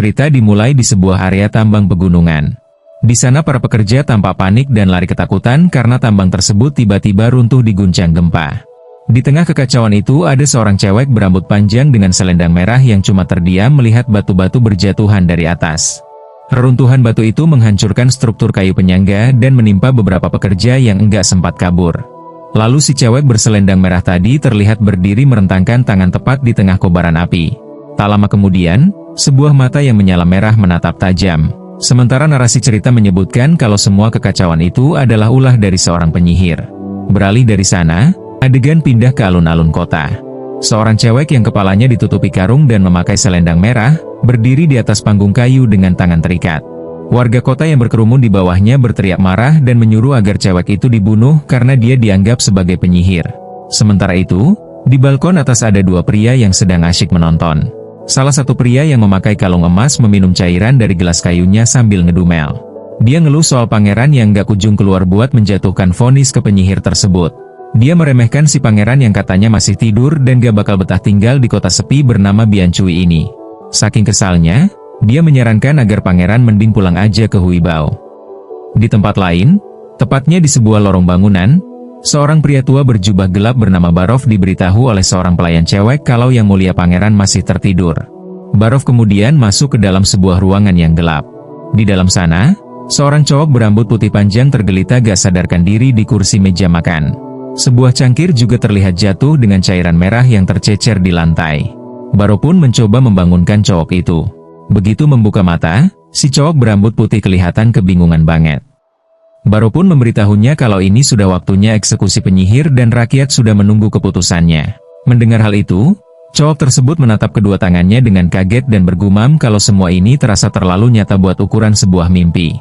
cerita dimulai di sebuah area tambang pegunungan. Di sana para pekerja tampak panik dan lari ketakutan karena tambang tersebut tiba-tiba runtuh diguncang gempa. Di tengah kekacauan itu ada seorang cewek berambut panjang dengan selendang merah yang cuma terdiam melihat batu-batu berjatuhan dari atas. Reruntuhan batu itu menghancurkan struktur kayu penyangga dan menimpa beberapa pekerja yang enggak sempat kabur. Lalu si cewek berselendang merah tadi terlihat berdiri merentangkan tangan tepat di tengah kobaran api. Tak lama kemudian, sebuah mata yang menyala merah menatap tajam. Sementara narasi cerita menyebutkan kalau semua kekacauan itu adalah ulah dari seorang penyihir. Beralih dari sana, adegan pindah ke alun-alun kota. Seorang cewek yang kepalanya ditutupi karung dan memakai selendang merah, berdiri di atas panggung kayu dengan tangan terikat. Warga kota yang berkerumun di bawahnya berteriak marah dan menyuruh agar cewek itu dibunuh karena dia dianggap sebagai penyihir. Sementara itu, di balkon atas ada dua pria yang sedang asyik menonton. Salah satu pria yang memakai kalung emas meminum cairan dari gelas kayunya sambil ngedumel. Dia ngeluh soal pangeran yang gak kunjung keluar buat menjatuhkan vonis ke penyihir tersebut. Dia meremehkan si pangeran yang katanya masih tidur dan gak bakal betah tinggal di kota sepi bernama Biancui ini. Saking kesalnya, dia menyarankan agar pangeran mending pulang aja ke Huibao. Di tempat lain, tepatnya di sebuah lorong bangunan, seorang pria tua berjubah gelap bernama Barov diberitahu oleh seorang pelayan cewek kalau yang mulia pangeran masih tertidur. Barov kemudian masuk ke dalam sebuah ruangan yang gelap. Di dalam sana, seorang cowok berambut putih panjang tergelita gak sadarkan diri di kursi meja makan. Sebuah cangkir juga terlihat jatuh dengan cairan merah yang tercecer di lantai. Barov pun mencoba membangunkan cowok itu. Begitu membuka mata, si cowok berambut putih kelihatan kebingungan banget. Barov pun memberitahunya kalau ini sudah waktunya eksekusi penyihir dan rakyat sudah menunggu keputusannya. Mendengar hal itu, cowok tersebut menatap kedua tangannya dengan kaget dan bergumam kalau semua ini terasa terlalu nyata buat ukuran sebuah mimpi.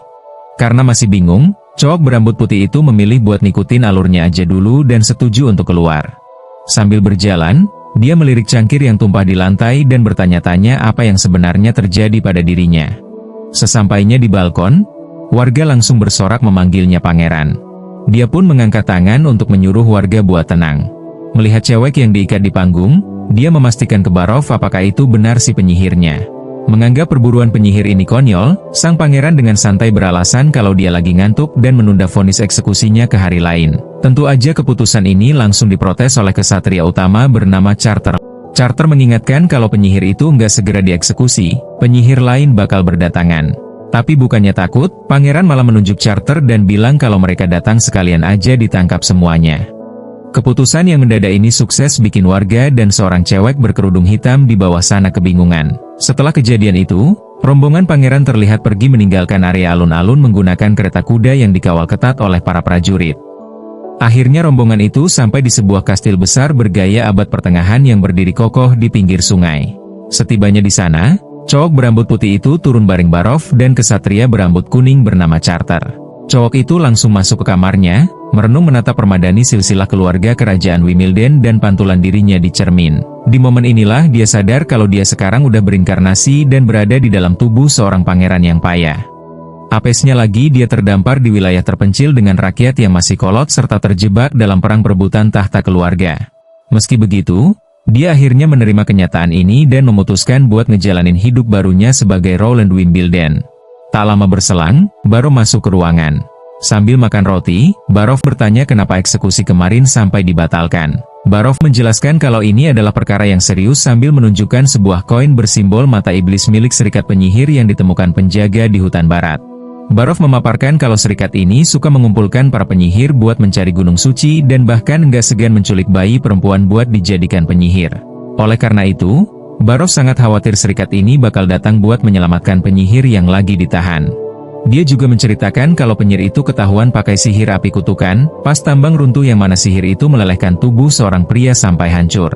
Karena masih bingung, cowok berambut putih itu memilih buat ngikutin alurnya aja dulu dan setuju untuk keluar. Sambil berjalan, dia melirik cangkir yang tumpah di lantai dan bertanya-tanya apa yang sebenarnya terjadi pada dirinya. Sesampainya di balkon, warga langsung bersorak memanggilnya pangeran. Dia pun mengangkat tangan untuk menyuruh warga buat tenang. Melihat cewek yang diikat di panggung, dia memastikan ke Barov apakah itu benar si penyihirnya. Menganggap perburuan penyihir ini konyol, sang pangeran dengan santai beralasan kalau dia lagi ngantuk dan menunda vonis eksekusinya ke hari lain. Tentu aja keputusan ini langsung diprotes oleh kesatria utama bernama Charter. Charter mengingatkan kalau penyihir itu nggak segera dieksekusi, penyihir lain bakal berdatangan. Tapi bukannya takut, pangeran malah menunjuk Charter dan bilang kalau mereka datang sekalian aja ditangkap semuanya. Keputusan yang mendadak ini sukses bikin warga dan seorang cewek berkerudung hitam di bawah sana kebingungan. Setelah kejadian itu, rombongan pangeran terlihat pergi meninggalkan area alun-alun menggunakan kereta kuda yang dikawal ketat oleh para prajurit. Akhirnya rombongan itu sampai di sebuah kastil besar bergaya abad pertengahan yang berdiri kokoh di pinggir sungai. Setibanya di sana, cowok berambut putih itu turun bareng Barov dan kesatria berambut kuning bernama Charter. Cowok itu langsung masuk ke kamarnya, merenung menatap permadani silsilah keluarga kerajaan Wimilden dan pantulan dirinya di cermin. Di momen inilah dia sadar kalau dia sekarang udah berinkarnasi dan berada di dalam tubuh seorang pangeran yang payah. Apesnya lagi dia terdampar di wilayah terpencil dengan rakyat yang masih kolot serta terjebak dalam perang perebutan tahta keluarga. Meski begitu, dia akhirnya menerima kenyataan ini dan memutuskan buat ngejalanin hidup barunya sebagai Roland Wimbledon. Tak lama berselang, Barov masuk ke ruangan. Sambil makan roti, Barov bertanya kenapa eksekusi kemarin sampai dibatalkan. Barov menjelaskan kalau ini adalah perkara yang serius sambil menunjukkan sebuah koin bersimbol mata iblis milik serikat penyihir yang ditemukan penjaga di hutan barat. Barov memaparkan kalau serikat ini suka mengumpulkan para penyihir buat mencari gunung suci dan bahkan nggak segan menculik bayi perempuan buat dijadikan penyihir. Oleh karena itu, Barov sangat khawatir serikat ini bakal datang buat menyelamatkan penyihir yang lagi ditahan. Dia juga menceritakan kalau penyihir itu ketahuan pakai sihir api kutukan, pas tambang runtuh yang mana sihir itu melelehkan tubuh seorang pria sampai hancur.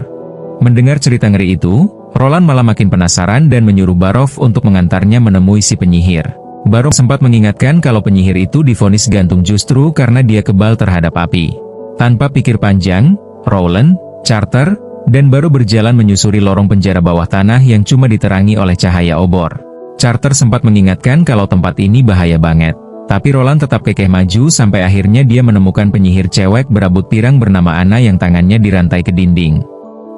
Mendengar cerita ngeri itu, Roland malah makin penasaran dan menyuruh Barov untuk mengantarnya menemui si penyihir. Barov sempat mengingatkan kalau penyihir itu divonis gantung justru karena dia kebal terhadap api. Tanpa pikir panjang, Roland, Charter, dan baru berjalan menyusuri lorong penjara bawah tanah yang cuma diterangi oleh cahaya obor. Charter sempat mengingatkan kalau tempat ini bahaya banget. Tapi Roland tetap kekeh maju sampai akhirnya dia menemukan penyihir cewek berambut pirang bernama Anna yang tangannya dirantai ke dinding.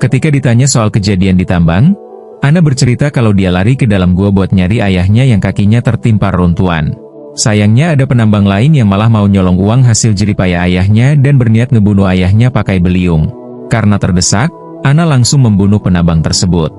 Ketika ditanya soal kejadian di tambang, Ana bercerita kalau dia lari ke dalam gua buat nyari ayahnya yang kakinya tertimpa runtuhan. Sayangnya ada penambang lain yang malah mau nyolong uang hasil jeripaya ayahnya dan berniat ngebunuh ayahnya pakai beliung. Karena terdesak, Ana langsung membunuh penambang tersebut.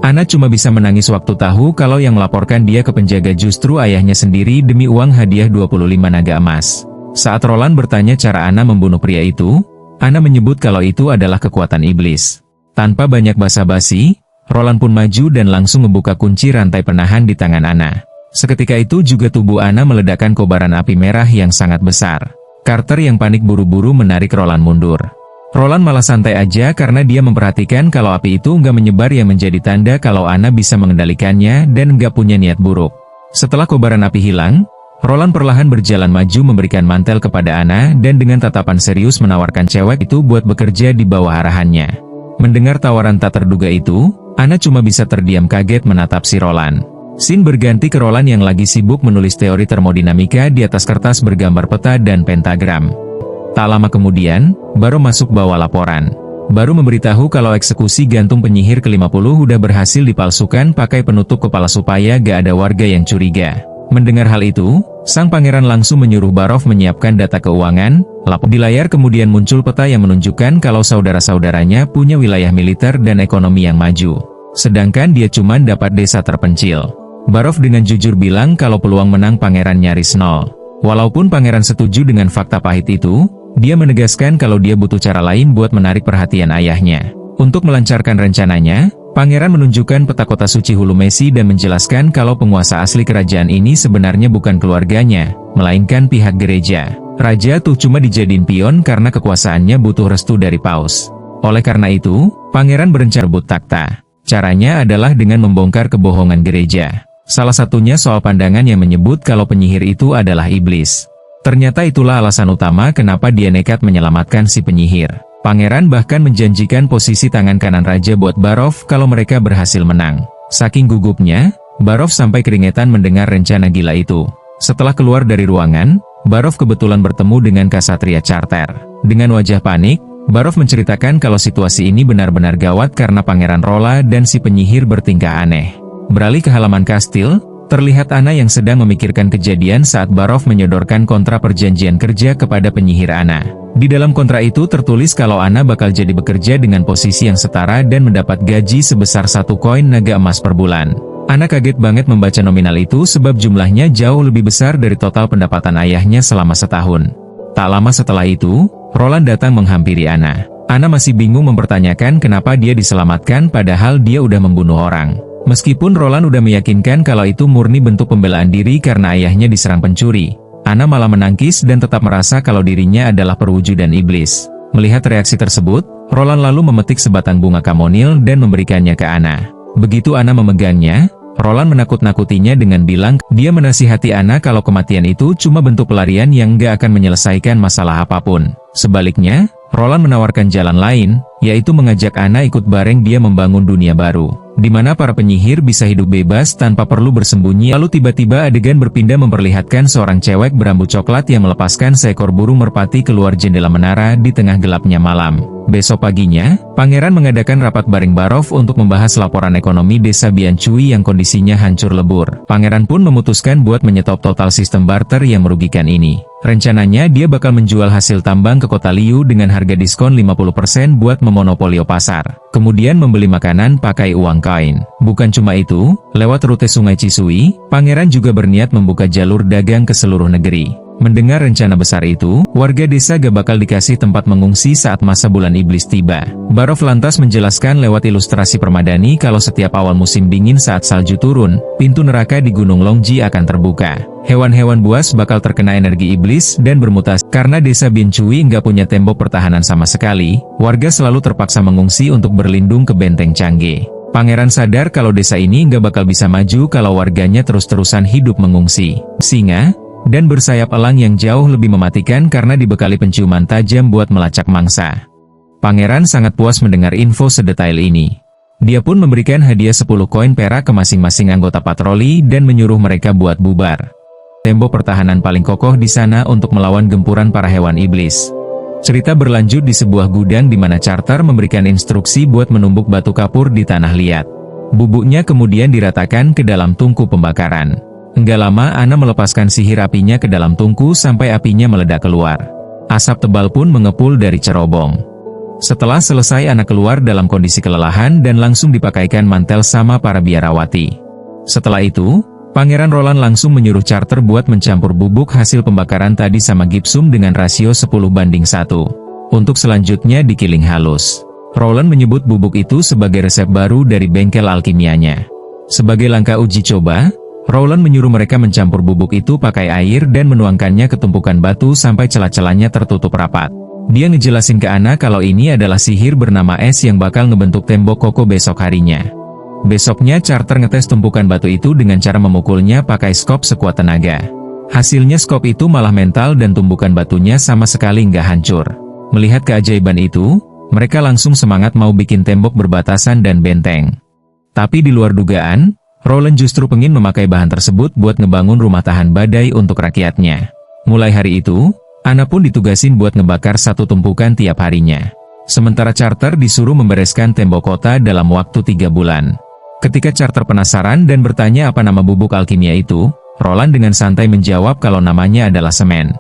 Ana cuma bisa menangis waktu tahu kalau yang melaporkan dia ke penjaga justru ayahnya sendiri demi uang hadiah 25 naga emas. Saat Roland bertanya cara Ana membunuh pria itu, Ana menyebut kalau itu adalah kekuatan iblis. Tanpa banyak basa-basi, Roland pun maju dan langsung membuka kunci rantai penahan di tangan Ana. Seketika itu juga tubuh Ana meledakkan kobaran api merah yang sangat besar. Carter yang panik buru-buru menarik Roland mundur. Roland malah santai aja karena dia memperhatikan kalau api itu nggak menyebar yang menjadi tanda kalau Ana bisa mengendalikannya dan nggak punya niat buruk. Setelah kobaran api hilang, Roland perlahan berjalan maju memberikan mantel kepada Ana dan dengan tatapan serius menawarkan cewek itu buat bekerja di bawah arahannya. Mendengar tawaran tak terduga itu, Ana cuma bisa terdiam kaget menatap si Roland. Scene berganti ke Roland yang lagi sibuk menulis teori termodinamika di atas kertas bergambar peta dan pentagram. Tak lama kemudian, Barrow masuk bawa laporan. Baru memberitahu kalau eksekusi gantung penyihir ke-50 udah berhasil dipalsukan pakai penutup kepala supaya gak ada warga yang curiga. Mendengar hal itu, sang pangeran langsung menyuruh Barov menyiapkan data keuangan. Di layar kemudian muncul peta yang menunjukkan kalau saudara-saudaranya punya wilayah militer dan ekonomi yang maju. Sedangkan dia cuma dapat desa terpencil. Barov dengan jujur bilang kalau peluang menang pangeran nyaris nol. Walaupun pangeran setuju dengan fakta pahit itu, dia menegaskan kalau dia butuh cara lain buat menarik perhatian ayahnya. Untuk melancarkan rencananya, pangeran menunjukkan peta kota suci Hulu Messi dan menjelaskan kalau penguasa asli kerajaan ini sebenarnya bukan keluarganya, melainkan pihak gereja. Raja tuh cuma dijadiin pion karena kekuasaannya butuh restu dari paus. Oleh karena itu, pangeran berencana rebut takhta. Caranya adalah dengan membongkar kebohongan gereja. Salah satunya soal pandangan yang menyebut kalau penyihir itu adalah iblis. Ternyata itulah alasan utama kenapa dia nekat menyelamatkan si penyihir. Pangeran bahkan menjanjikan posisi tangan kanan raja buat Barov kalau mereka berhasil menang. Saking gugupnya, Barov sampai keringetan mendengar rencana gila itu. Setelah keluar dari ruangan, Barov kebetulan bertemu dengan Ksatria Carter. Dengan wajah panik, Barov menceritakan kalau situasi ini benar-benar gawat karena Pangeran Rolla dan si penyihir bertingkah aneh. Beralih ke halaman kastil, terlihat Ana yang sedang memikirkan kejadian saat Barov menyodorkan kontra perjanjian kerja kepada penyihir Ana. Di dalam kontra itu tertulis kalau Ana bakal jadi bekerja dengan posisi yang setara dan mendapat gaji sebesar 1 koin naga emas per bulan. Ana kaget banget membaca nominal itu sebab jumlahnya jauh lebih besar dari total pendapatan ayahnya selama setahun. Tak lama setelah itu, Roland datang menghampiri Ana. Ana masih bingung mempertanyakan kenapa dia diselamatkan padahal dia udah membunuh orang. Meskipun Roland udah meyakinkan kalau itu murni bentuk pembelaan diri karena ayahnya diserang pencuri, Ana malah menangkis dan tetap merasa kalau dirinya adalah perwujudan iblis. Melihat reaksi tersebut, Roland lalu memetik sebatang bunga kamonil dan memberikannya ke Ana. Begitu Ana memegangnya, Roland menakut-nakutinya dengan bilang dia menasihati Ana kalau kematian itu cuma bentuk pelarian yang gak akan menyelesaikan masalah apapun. Sebaliknya, Roland menawarkan jalan lain, yaitu mengajak Ana ikut bareng dia membangun dunia baru, di mana para penyihir bisa hidup bebas tanpa perlu bersembunyi. Lalu tiba-tiba adegan berpindah memperlihatkan seorang cewek berambut coklat yang melepaskan seekor burung merpati keluar jendela menara di tengah gelapnya malam. Besok paginya, pangeran mengadakan rapat bareng Barov untuk membahas laporan ekonomi desa Biancui yang kondisinya hancur lebur. Pangeran pun memutuskan buat menyetop total sistem barter yang merugikan ini. Rencananya dia bakal menjual hasil tambang ke kota Liu dengan harga diskon 50% buat memonopolio pasar. Kemudian membeli makanan pakai uang koin. Bukan cuma itu, lewat rute sungai Cisui, pangeran juga berniat membuka jalur dagang ke seluruh negeri. Mendengar rencana besar itu, warga desa gak bakal dikasih tempat mengungsi saat masa bulan iblis tiba. Barov lantas menjelaskan lewat ilustrasi permadani kalau setiap awal musim dingin saat salju turun, pintu neraka di Gunung Longji akan terbuka. Hewan-hewan buas bakal terkena energi iblis dan bermutasi. Karena desa Biancui nggak punya tembok pertahanan sama sekali, warga selalu terpaksa mengungsi untuk berlindung ke benteng Changge. Pangeran sadar kalau desa ini nggak bakal bisa maju kalau warganya terus-terusan hidup mengungsi. Singa dan bersayap elang yang jauh lebih mematikan karena dibekali penciuman tajam buat melacak mangsa. Pangeran sangat puas mendengar info sedetail ini. Dia pun memberikan hadiah 10 koin perak ke masing-masing anggota patroli dan menyuruh mereka buat bubar. Tembok pertahanan paling kokoh di sana untuk melawan gempuran para hewan iblis. Cerita berlanjut di sebuah gudang di mana Carter memberikan instruksi buat menumbuk batu kapur di tanah liat. Bubuknya kemudian diratakan ke dalam tungku pembakaran. Enggak lama Ana melepaskan sihir apinya ke dalam tungku sampai apinya meledak keluar. Asap tebal pun mengepul dari cerobong. Setelah selesai Ana keluar dalam kondisi kelelahan dan langsung dipakaikan mantel sama para biarawati. Setelah itu, Pangeran Roland langsung menyuruh Carter buat mencampur bubuk hasil pembakaran tadi sama gipsum dengan rasio 10:1. Untuk selanjutnya digiling halus. Roland menyebut bubuk itu sebagai resep baru dari bengkel alkimianya. Sebagai langkah uji coba, Roland menyuruh mereka mencampur bubuk itu pakai air dan menuangkannya ke tumpukan batu sampai celah-celahnya tertutup rapat. Dia ngejelasin ke Ana kalau ini adalah sihir bernama es yang bakal ngebentuk tembok kokoh besok harinya. Besoknya Carter ngetes tumpukan batu itu dengan cara memukulnya pakai skop sekuat tenaga. Hasilnya skop itu malah mental dan tumpukan batunya sama sekali nggak hancur. Melihat keajaiban itu, mereka langsung semangat mau bikin tembok berbatasan dan benteng. Tapi di luar dugaan, Roland justru pengen memakai bahan tersebut buat ngebangun rumah tahan badai untuk rakyatnya. Mulai hari itu, Ana pun ditugasin buat ngebakar satu tumpukan tiap harinya. Sementara Carter disuruh membereskan tembok kota dalam waktu 3 bulan. Ketika Carter penasaran dan bertanya apa nama bubuk alkimia itu, Roland dengan santai menjawab kalau namanya adalah semen.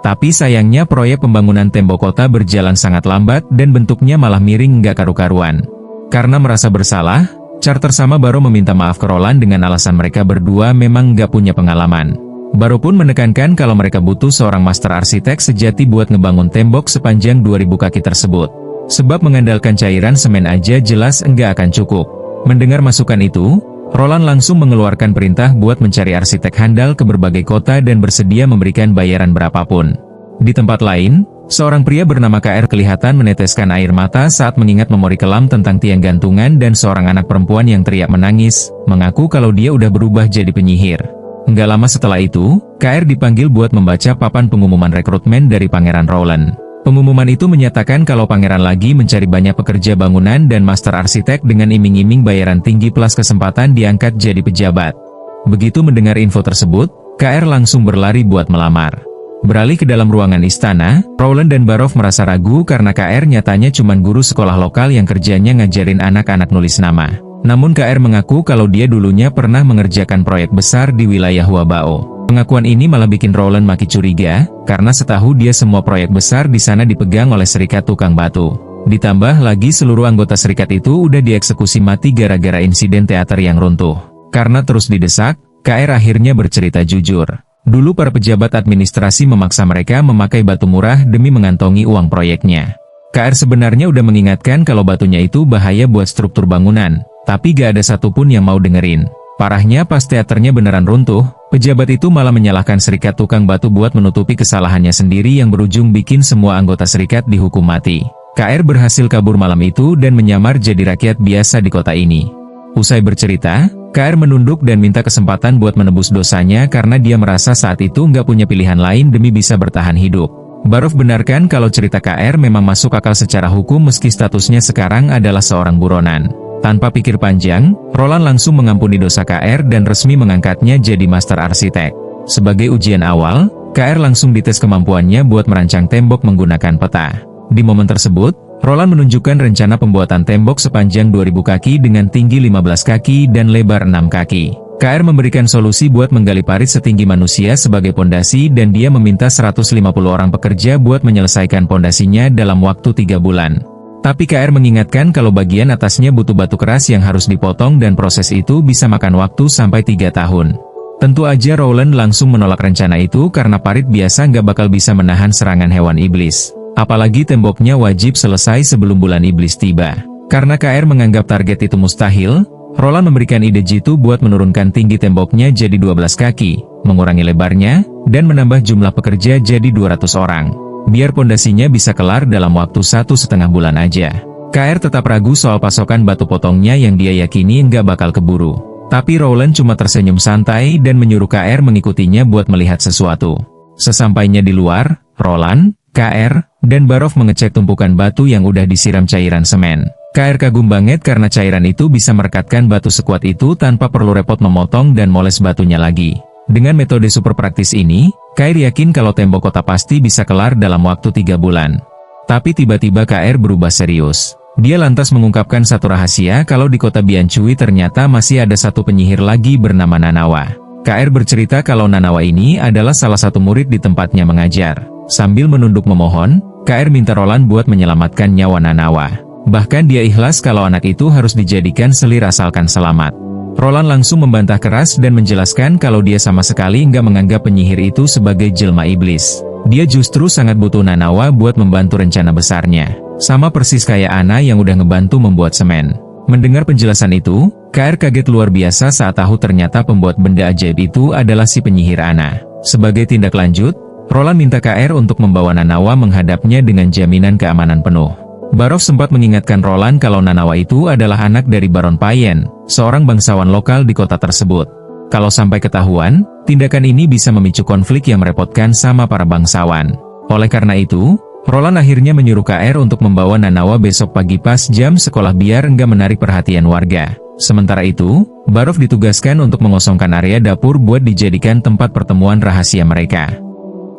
Tapi sayangnya proyek pembangunan tembok kota berjalan sangat lambat dan bentuknya malah miring nggak karu-karuan. Karena merasa bersalah, Carter sama Barrow meminta maaf ke Roland dengan alasan mereka berdua memang nggak punya pengalaman. Barrow pun menekankan kalau mereka butuh seorang master arsitek sejati buat ngebangun tembok sepanjang 2000 kaki tersebut. Sebab mengandalkan cairan semen aja jelas nggak akan cukup. Mendengar masukan itu, Roland langsung mengeluarkan perintah buat mencari arsitek handal ke berbagai kota dan bersedia memberikan bayaran berapapun. Di tempat lain, seorang pria bernama KR kelihatan meneteskan air mata saat mengingat memori kelam tentang tiang gantungan dan seorang anak perempuan yang teriak menangis, mengaku kalau dia udah berubah jadi penyihir. Nggak lama setelah itu, KR dipanggil buat membaca papan pengumuman rekrutmen dari Pangeran Roland. Pengumuman itu menyatakan kalau pangeran lagi mencari banyak pekerja bangunan dan master arsitek dengan iming-iming bayaran tinggi plus kesempatan diangkat jadi pejabat. Begitu mendengar info tersebut, KR langsung berlari buat melamar. Beralih ke dalam ruangan istana, Roland dan Barrow merasa ragu karena KR nyatanya cuma guru sekolah lokal yang kerjanya ngajarin anak-anak nulis nama. Namun KR mengaku kalau dia dulunya pernah mengerjakan proyek besar di wilayah Huabao. Pengakuan ini malah bikin Roland makin curiga, karena setahu dia semua proyek besar di sana dipegang oleh serikat tukang batu. Ditambah lagi seluruh anggota serikat itu udah dieksekusi mati gara-gara insiden teater yang runtuh. Karena terus didesak, KR akhirnya bercerita jujur. Dulu para pejabat administrasi memaksa mereka memakai batu murah demi mengantongi uang proyeknya. KR sebenarnya udah mengingatkan kalau batunya itu bahaya buat struktur bangunan, tapi gak ada satupun yang mau dengerin. Parahnya pas teaternya beneran runtuh, pejabat itu malah menyalahkan serikat tukang batu buat menutupi kesalahannya sendiri yang berujung bikin semua anggota serikat dihukum mati. KR berhasil kabur malam itu dan menyamar jadi rakyat biasa di kota ini. Usai bercerita, KR menunduk dan minta kesempatan buat menebus dosanya karena dia merasa saat itu nggak punya pilihan lain demi bisa bertahan hidup. Barrow benarkan kalau cerita KR memang masuk akal secara hukum meski statusnya sekarang adalah seorang buronan. Tanpa pikir panjang, Roland langsung mengampuni dosa KR dan resmi mengangkatnya jadi master arsitek. Sebagai ujian awal, KR langsung dites kemampuannya buat merancang tembok menggunakan peta. Di momen tersebut, Roland menunjukkan rencana pembuatan tembok sepanjang 2000 kaki dengan tinggi 15 kaki dan lebar 6 kaki. KR memberikan solusi buat menggali parit setinggi manusia sebagai pondasi dan dia meminta 150 orang pekerja buat menyelesaikan pondasinya dalam waktu 3 bulan. Tapi KR mengingatkan kalau bagian atasnya butuh batu keras yang harus dipotong dan proses itu bisa makan waktu sampai 3 tahun. Tentu aja Roland langsung menolak rencana itu karena parit biasa nggak bakal bisa menahan serangan hewan iblis. Apalagi temboknya wajib selesai sebelum bulan iblis tiba. Karena KR menganggap target itu mustahil, Roland memberikan ide jitu buat menurunkan tinggi temboknya jadi 12 kaki, mengurangi lebarnya, dan menambah jumlah pekerja jadi 200 orang. Biar pondasinya bisa kelar dalam waktu 1,5 bulan aja. KR tetap ragu soal pasokan batu potongnya yang dia yakini nggak bakal keburu. Tapi Roland cuma tersenyum santai dan menyuruh KR mengikutinya buat melihat sesuatu. Sesampainya di luar, Roland, KR, dan Barrow mengecek tumpukan batu yang udah disiram cairan semen. KR kagum banget karena cairan itu bisa merekatkan batu sekuat itu tanpa perlu repot memotong dan moles batunya lagi. Dengan metode super praktis ini, KR yakin kalau tembok kota pasti bisa kelar dalam waktu 3 bulan. Tapi tiba-tiba KR berubah serius. Dia lantas mengungkapkan satu rahasia kalau di kota Biancui ternyata masih ada satu penyihir lagi bernama Nanawa. KR bercerita kalau Nanawa ini adalah salah satu murid di tempatnya mengajar. Sambil menunduk memohon, KR minta Roland buat menyelamatkan nyawa Nanawa. Bahkan dia ikhlas kalau anak itu harus dijadikan selir asalkan selamat. Roland langsung membantah keras dan menjelaskan kalau dia sama sekali nggak menganggap penyihir itu sebagai jelma iblis. Dia justru sangat butuh Nanawa buat membantu rencana besarnya. Sama persis kayak Ana yang udah ngebantu membuat semen. Mendengar penjelasan itu, KR kaget luar biasa saat tahu ternyata pembuat benda ajaib itu adalah si penyihir Ana. Sebagai tindak lanjut, Roland minta KR untuk membawa Nanawa menghadapnya dengan jaminan keamanan penuh. Barov sempat mengingatkan Roland kalau Nanawa itu adalah anak dari Baron Payen, seorang bangsawan lokal di kota tersebut. Kalau sampai ketahuan, tindakan ini bisa memicu konflik yang merepotkan sama para bangsawan. Oleh karena itu, Roland akhirnya menyuruh KR untuk membawa Nanawa besok pagi pas jam sekolah biar enggak menarik perhatian warga. Sementara itu, Barov ditugaskan untuk mengosongkan area dapur buat dijadikan tempat pertemuan rahasia mereka.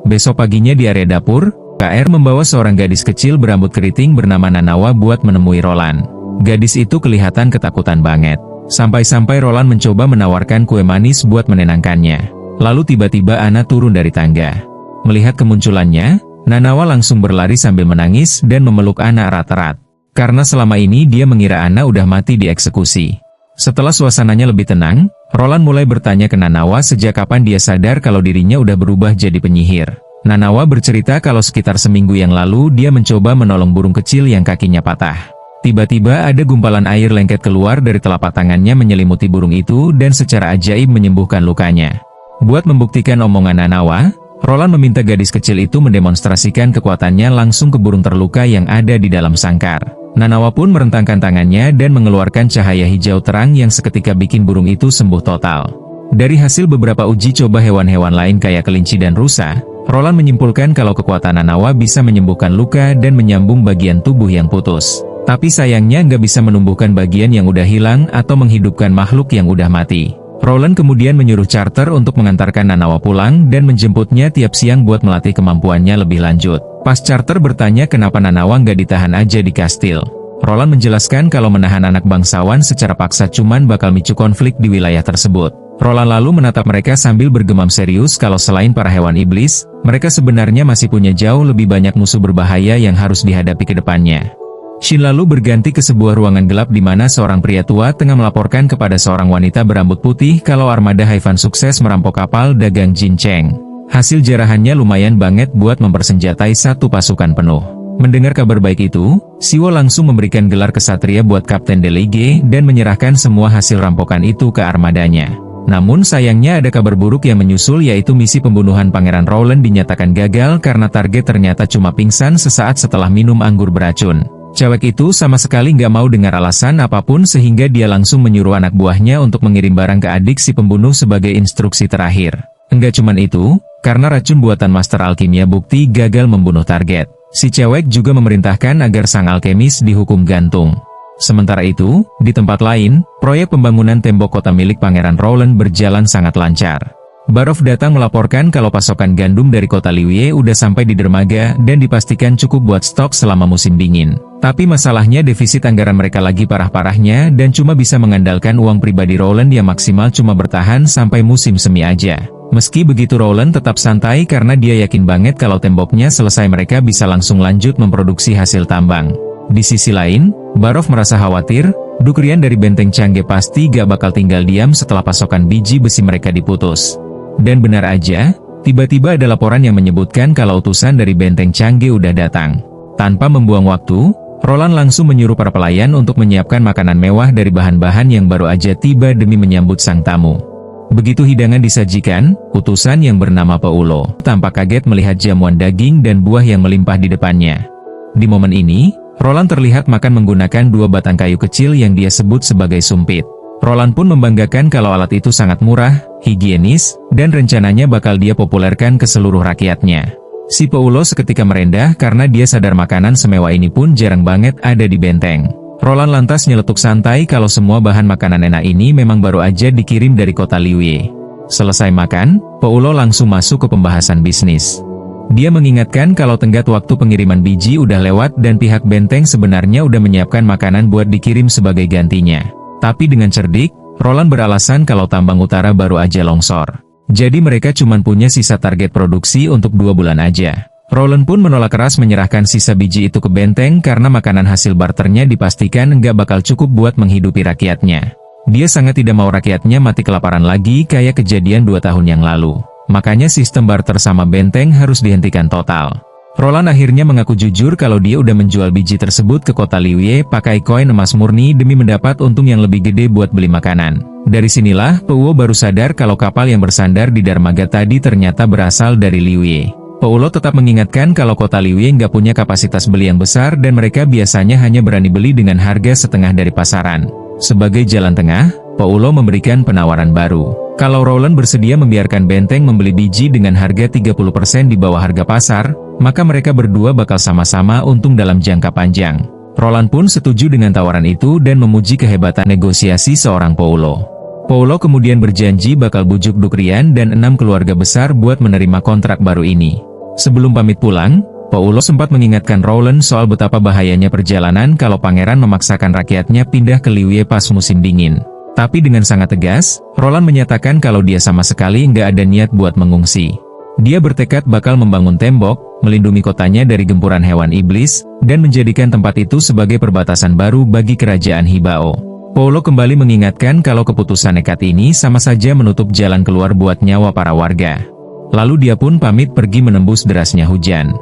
Besok paginya di area dapur, KR membawa seorang gadis kecil berambut keriting bernama Nanawa buat menemui Roland. Gadis itu kelihatan ketakutan banget. Sampai-sampai Roland mencoba menawarkan kue manis buat menenangkannya. Lalu tiba-tiba Ana turun dari tangga. Melihat kemunculannya, Nanawa langsung berlari sambil menangis dan memeluk Ana erat-erat. Karena selama ini dia mengira Ana udah mati dieksekusi. Setelah suasananya lebih tenang, Roland mulai bertanya ke Nanawa sejak kapan dia sadar kalau dirinya udah berubah jadi penyihir. Nanawa bercerita kalau sekitar seminggu yang lalu dia mencoba menolong burung kecil yang kakinya patah. Tiba-tiba ada gumpalan air lengket keluar dari telapak tangannya menyelimuti burung itu dan secara ajaib menyembuhkan lukanya. Buat membuktikan omongan Nanawa, Roland meminta gadis kecil itu mendemonstrasikan kekuatannya langsung ke burung terluka yang ada di dalam sangkar. Nanawa pun merentangkan tangannya dan mengeluarkan cahaya hijau terang yang seketika bikin burung itu sembuh total. Dari hasil beberapa uji coba hewan-hewan lain kayak kelinci dan rusa, Roland menyimpulkan kalau kekuatan Nanawa bisa menyembuhkan luka dan menyambung bagian tubuh yang putus. Tapi sayangnya nggak bisa menumbuhkan bagian yang udah hilang atau menghidupkan makhluk yang udah mati. Roland kemudian menyuruh charter untuk mengantarkan Nanawa pulang dan menjemputnya tiap siang buat melatih kemampuannya lebih lanjut. Pas charter bertanya kenapa Nanawa nggak ditahan aja di kastil. Roland menjelaskan kalau menahan anak bangsawan secara paksa cuman bakal micu konflik di wilayah tersebut. Roland lalu menatap mereka sambil bergemam serius kalau selain para hewan iblis, mereka sebenarnya masih punya jauh lebih banyak musuh berbahaya yang harus dihadapi ke depannya. Shin lalu berganti ke sebuah ruangan gelap di mana seorang pria tua tengah melaporkan kepada seorang wanita berambut putih kalau armada Haifan sukses merampok kapal dagang Jin Cheng. Hasil jarahannya lumayan banget buat mempersenjatai satu pasukan penuh. Mendengar kabar baik itu, Siwo langsung memberikan gelar kesatria buat Kapten Delige dan menyerahkan semua hasil rampokan itu ke armadanya. Namun sayangnya ada kabar buruk yang menyusul yaitu misi pembunuhan Pangeran Roland dinyatakan gagal karena target ternyata cuma pingsan sesaat setelah minum anggur beracun. Cewek itu sama sekali nggak mau dengar alasan apapun sehingga dia langsung menyuruh anak buahnya untuk mengirim barang ke adik si pembunuh sebagai instruksi terakhir. Enggak cuman itu, karena racun buatan Master Alkimia bukti gagal membunuh target. Si cewek juga memerintahkan agar sang alkemis dihukum gantung. Sementara itu, di tempat lain, proyek pembangunan tembok kota milik Pangeran Roland berjalan sangat lancar. Barov datang melaporkan kalau pasokan gandum dari kota Liuye udah sampai di dermaga dan dipastikan cukup buat stok selama musim dingin. Tapi masalahnya defisit anggaran mereka lagi parah-parahnya dan cuma bisa mengandalkan uang pribadi Roland yang maksimal cuma bertahan sampai musim semi aja. Meski begitu Roland tetap santai karena dia yakin banget kalau temboknya selesai mereka bisa langsung lanjut memproduksi hasil tambang. Di sisi lain, Barov merasa khawatir, Dukrian dari Benteng Changge pasti gak bakal tinggal diam setelah pasokan biji besi mereka diputus. Dan benar aja, tiba-tiba ada laporan yang menyebutkan kalau utusan dari Benteng Changge udah datang. Tanpa membuang waktu, Roland langsung menyuruh para pelayan untuk menyiapkan makanan mewah dari bahan-bahan yang baru aja tiba demi menyambut sang tamu. Begitu hidangan disajikan, utusan yang bernama Paulo tampak kaget melihat jamuan daging dan buah yang melimpah di depannya. Di momen ini, Roland terlihat makan menggunakan dua batang kayu kecil yang dia sebut sebagai sumpit. Roland pun membanggakan kalau alat itu sangat murah, higienis, dan rencananya bakal dia populerkan ke seluruh rakyatnya. Si Paulo seketika merendah karena dia sadar makanan semewah ini pun jarang banget ada di benteng. Roland lantas nyeletuk santai kalau semua bahan makanan enak ini memang baru aja dikirim dari kota Liuye. Selesai makan, Paulo langsung masuk ke pembahasan bisnis. Dia mengingatkan kalau tenggat waktu pengiriman biji udah lewat dan pihak benteng sebenarnya udah menyiapkan makanan buat dikirim sebagai gantinya. Tapi dengan cerdik, Roland beralasan kalau tambang utara baru aja longsor. Jadi mereka cuma punya sisa target produksi untuk 2 bulan aja. Roland pun menolak keras menyerahkan sisa biji itu ke benteng karena makanan hasil barternya dipastikan nggak bakal cukup buat menghidupi rakyatnya. Dia sangat tidak mau rakyatnya mati kelaparan lagi kayak kejadian 2 tahun yang lalu. Makanya sistem barter sama benteng harus dihentikan total. Roland akhirnya mengaku jujur kalau dia udah menjual biji tersebut ke kota Liyue pakai koin emas murni demi mendapat untung yang lebih gede buat beli makanan. Dari sinilah, Poulo baru sadar kalau kapal yang bersandar di dermaga tadi ternyata berasal dari Liyue. Poulo tetap mengingatkan kalau kota Liyue nggak punya kapasitas beli yang besar dan mereka biasanya hanya berani beli dengan harga setengah dari pasaran. Sebagai jalan tengah, Poulo memberikan penawaran baru. Kalau Roland bersedia membiarkan benteng membeli biji dengan harga 30% di bawah harga pasar, maka mereka berdua bakal sama-sama untung dalam jangka panjang. Roland pun setuju dengan tawaran itu dan memuji kehebatan negosiasi seorang Poulo. Poulo kemudian berjanji bakal bujuk Dukrian dan 6 keluarga besar buat menerima kontrak baru ini. Sebelum pamit pulang, Poulo sempat mengingatkan Roland soal betapa bahayanya perjalanan kalau pangeran memaksakan rakyatnya pindah ke Liyue pas musim dingin. Tapi dengan sangat tegas, Roland menyatakan kalau dia sama sekali nggak ada niat buat mengungsi. Dia bertekad bakal membangun tembok, melindungi kotanya dari gempuran hewan iblis, dan menjadikan tempat itu sebagai perbatasan baru bagi kerajaan Hibao. Poulo kembali mengingatkan kalau keputusan nekat ini sama saja menutup jalan keluar buat nyawa para warga. Lalu dia pun pamit pergi menembus derasnya hujan.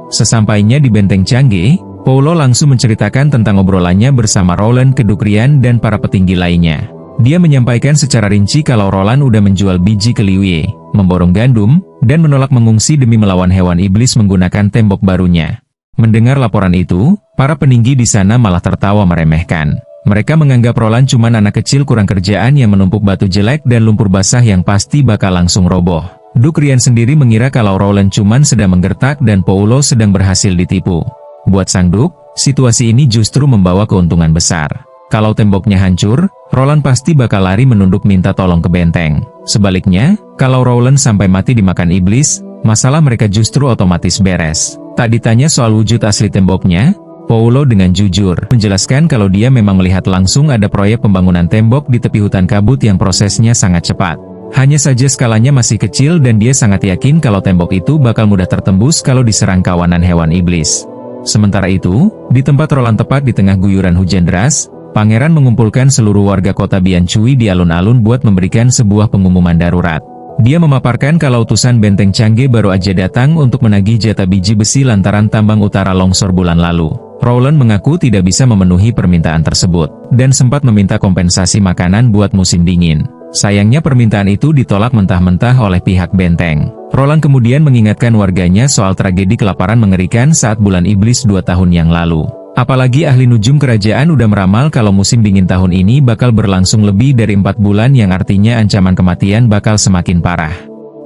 Sesampainya di benteng Changge, Poulo langsung menceritakan tentang obrolannya bersama Roland ke Dukrian dan para petinggi lainnya. Dia menyampaikan secara rinci kalau Roland udah menjual biji ke Liyue, memborong gandum, dan menolak mengungsi demi melawan hewan iblis menggunakan tembok barunya. Mendengar laporan itu, para peninggi di sana malah tertawa meremehkan. Mereka menganggap Roland cuma anak kecil kurang kerjaan yang menumpuk batu jelek dan lumpur basah yang pasti bakal langsung roboh. Dukrian sendiri mengira kalau Roland cuman sedang menggertak dan Poulo sedang berhasil ditipu. Buat sang Duk, situasi ini justru membawa keuntungan besar. Kalau temboknya hancur, Roland pasti bakal lari menunduk minta tolong ke benteng. Sebaliknya, kalau Roland sampai mati dimakan iblis, masalah mereka justru otomatis beres. Tak ditanya soal wujud asli temboknya, Poulo dengan jujur menjelaskan kalau dia memang melihat langsung ada proyek pembangunan tembok di tepi hutan kabut yang prosesnya sangat cepat. Hanya saja skalanya masih kecil dan dia sangat yakin kalau tembok itu bakal mudah tertembus kalau diserang kawanan hewan iblis. Sementara itu, di tempat Roland tepat di tengah guyuran hujan deras, pangeran mengumpulkan seluruh warga kota Biancui di alun-alun buat memberikan sebuah pengumuman darurat. Dia memaparkan kalau utusan benteng Changge baru aja datang untuk menagih jatah biji besi lantaran tambang utara longsor bulan lalu. Roland mengaku tidak bisa memenuhi permintaan tersebut, dan sempat meminta kompensasi makanan buat musim dingin. Sayangnya permintaan itu ditolak mentah-mentah oleh pihak benteng. Roland kemudian mengingatkan warganya soal tragedi kelaparan mengerikan saat bulan iblis 2 tahun yang lalu. Apalagi ahli nujum kerajaan udah meramal kalau musim dingin tahun ini bakal berlangsung lebih dari 4 bulan yang artinya ancaman kematian bakal semakin parah.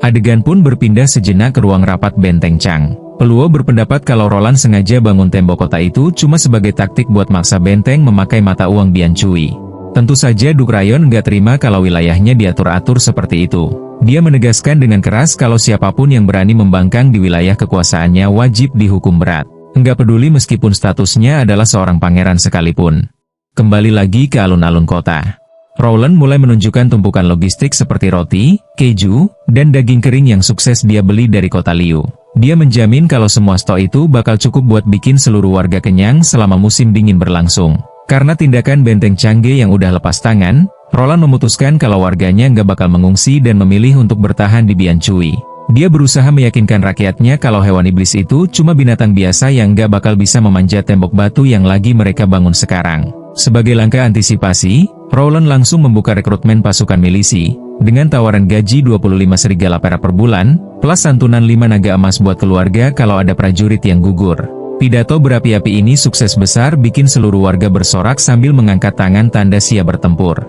Adegan pun berpindah sejenak ke ruang rapat benteng Chang. Peluo berpendapat kalau Roland sengaja bangun tembok kota itu cuma sebagai taktik buat maksa benteng memakai mata uang Biancui. Tentu saja Duk Rayon nggak terima kalau wilayahnya diatur-atur seperti itu. Dia menegaskan dengan keras kalau siapapun yang berani membangkang di wilayah kekuasaannya wajib dihukum berat. Nggak peduli meskipun statusnya adalah seorang pangeran sekalipun. Kembali lagi ke alun-alun kota. Roland mulai menunjukkan tumpukan logistik seperti roti, keju, dan daging kering yang sukses dia beli dari kota Liu. Dia menjamin kalau semua stok itu bakal cukup buat bikin seluruh warga kenyang selama musim dingin berlangsung. Karena tindakan benteng Changge yang udah lepas tangan, Roland memutuskan kalau warganya nggak bakal mengungsi dan memilih untuk bertahan di Biancui. Dia berusaha meyakinkan rakyatnya kalau hewan iblis itu cuma binatang biasa yang nggak bakal bisa memanjat tembok batu yang lagi mereka bangun sekarang. Sebagai langkah antisipasi, Roland langsung membuka rekrutmen pasukan milisi, dengan tawaran gaji 25 serigala perak per bulan, plus santunan 5 naga emas buat keluarga kalau ada prajurit yang gugur. Pidato berapi-api ini sukses besar bikin seluruh warga bersorak sambil mengangkat tangan tanda siap bertempur.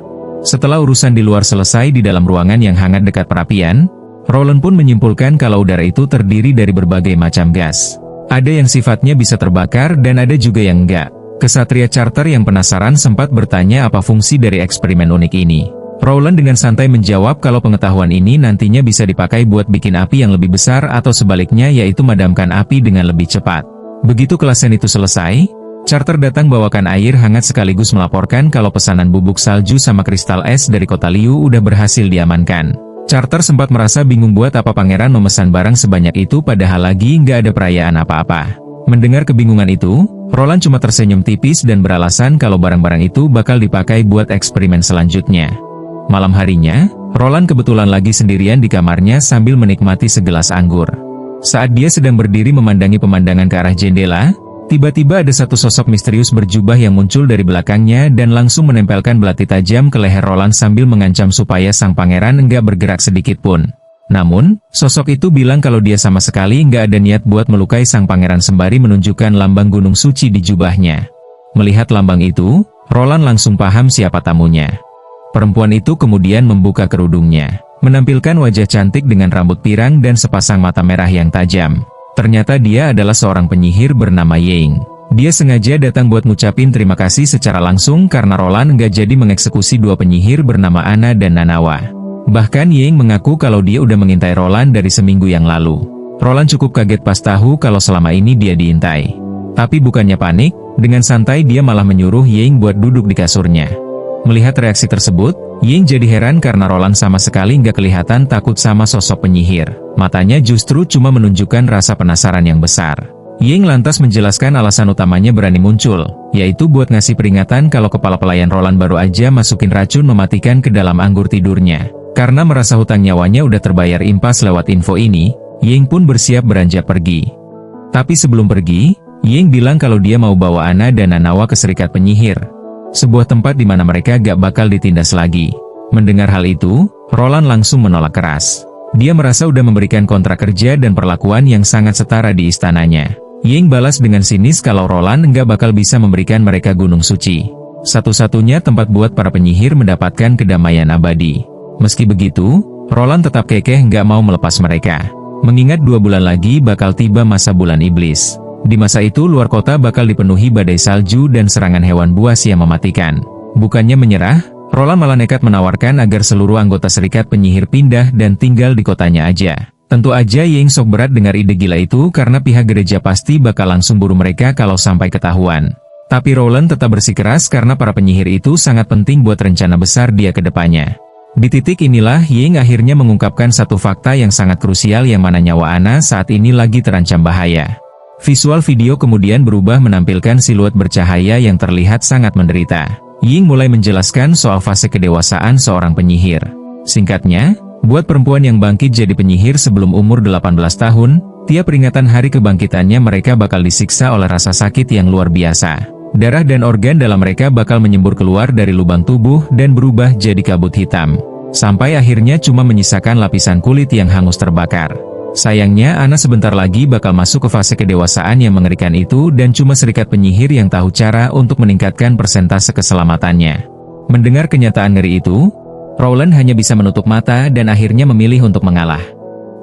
Setelah urusan di luar selesai di dalam ruangan yang hangat dekat perapian, Roland pun menyimpulkan kalau udara itu terdiri dari berbagai macam gas. Ada yang sifatnya bisa terbakar dan ada juga yang enggak. Kesatria Charter yang penasaran sempat bertanya apa fungsi dari eksperimen unik ini. Rowland dengan santai menjawab kalau pengetahuan ini nantinya bisa dipakai buat bikin api yang lebih besar atau sebaliknya yaitu madamkan api dengan lebih cepat. Begitu kelasan itu selesai, Carter datang bawakan air hangat sekaligus melaporkan kalau pesanan bubuk salju sama kristal es dari kota Liu udah berhasil diamankan. Carter sempat merasa bingung buat apa pangeran memesan barang sebanyak itu padahal lagi nggak ada perayaan apa-apa. Mendengar kebingungan itu, Rowland cuma tersenyum tipis dan beralasan kalau barang-barang itu bakal dipakai buat eksperimen selanjutnya. Malam harinya, Rowland kebetulan lagi sendirian di kamarnya sambil menikmati segelas anggur. Saat dia sedang berdiri memandangi pemandangan ke arah jendela, tiba-tiba ada satu sosok misterius berjubah yang muncul dari belakangnya dan langsung menempelkan belati tajam ke leher Rowland sambil mengancam supaya sang pangeran enggak bergerak sedikit pun. Namun, sosok itu bilang kalau dia sama sekali nggak ada niat buat melukai sang pangeran sembari menunjukkan lambang gunung suci di jubahnya. Melihat lambang itu, Rowland langsung paham siapa tamunya. Perempuan itu kemudian membuka kerudungnya, menampilkan wajah cantik dengan rambut pirang dan sepasang mata merah yang tajam. Ternyata dia adalah seorang penyihir bernama Ying. Dia sengaja datang buat ngucapin terima kasih secara langsung karena Rowland nggak jadi mengeksekusi dua penyihir bernama Ana dan Nanawa. Bahkan Ying mengaku kalau dia udah mengintai Rowland dari seminggu yang lalu. Rowland cukup kaget pas tahu kalau selama ini dia diintai. Tapi bukannya panik, dengan santai dia malah menyuruh Ying buat duduk di kasurnya. Melihat reaksi tersebut, Ying jadi heran karena Rowland sama sekali nggak kelihatan takut sama sosok penyihir. Matanya justru cuma menunjukkan rasa penasaran yang besar. Ying lantas menjelaskan alasan utamanya berani muncul, yaitu buat ngasih peringatan kalau kepala pelayan Rowland baru aja masukin racun mematikan ke dalam anggur tidurnya. Karena merasa hutang nyawanya udah terbayar impas lewat info ini, Ying pun bersiap beranjak pergi. Tapi sebelum pergi, Ying bilang kalau dia mau bawa Ana dan Nanawa ke Serikat Penyihir. Sebuah tempat di mana mereka gak bakal ditindas lagi. Mendengar hal itu, Rowland langsung menolak keras. Dia merasa udah memberikan kontrak kerja dan perlakuan yang sangat setara di istananya. Ying balas dengan sinis kalau Rowland gak bakal bisa memberikan mereka gunung suci. Satu-satunya tempat buat para penyihir mendapatkan kedamaian abadi. Meski begitu, Rowland tetap kekeh gak mau melepas mereka. Mengingat 2 bulan lagi bakal tiba masa bulan iblis. Di masa itu luar kota bakal dipenuhi badai salju dan serangan hewan buas yang mematikan. Bukannya menyerah, Rowland malah nekat menawarkan agar seluruh anggota Serikat Penyihir pindah dan tinggal di kotanya aja. Tentu aja Ying sok berat dengar ide gila itu karena pihak gereja pasti bakal langsung buru mereka kalau sampai ketahuan. Tapi Rowland tetap bersikeras karena para penyihir itu sangat penting buat rencana besar dia ke depannya. Di titik inilah Ying akhirnya mengungkapkan satu fakta yang sangat krusial yang mana nyawa Ana saat ini lagi terancam bahaya. Visual video kemudian berubah menampilkan siluet bercahaya yang terlihat sangat menderita. Ying mulai menjelaskan soal fase kedewasaan seorang penyihir. Singkatnya, buat perempuan yang bangkit jadi penyihir sebelum umur 18 tahun, tiap peringatan hari kebangkitannya mereka bakal disiksa oleh rasa sakit yang luar biasa. Darah dan organ dalam mereka bakal menyembur keluar dari lubang tubuh dan berubah jadi kabut hitam. Sampai akhirnya cuma menyisakan lapisan kulit yang hangus terbakar. Sayangnya Ana sebentar lagi bakal masuk ke fase kedewasaan yang mengerikan itu dan cuma Serikat Penyihir yang tahu cara untuk meningkatkan persentase keselamatannya. Mendengar kenyataan ngeri itu, Rowland hanya bisa menutup mata dan akhirnya memilih untuk mengalah.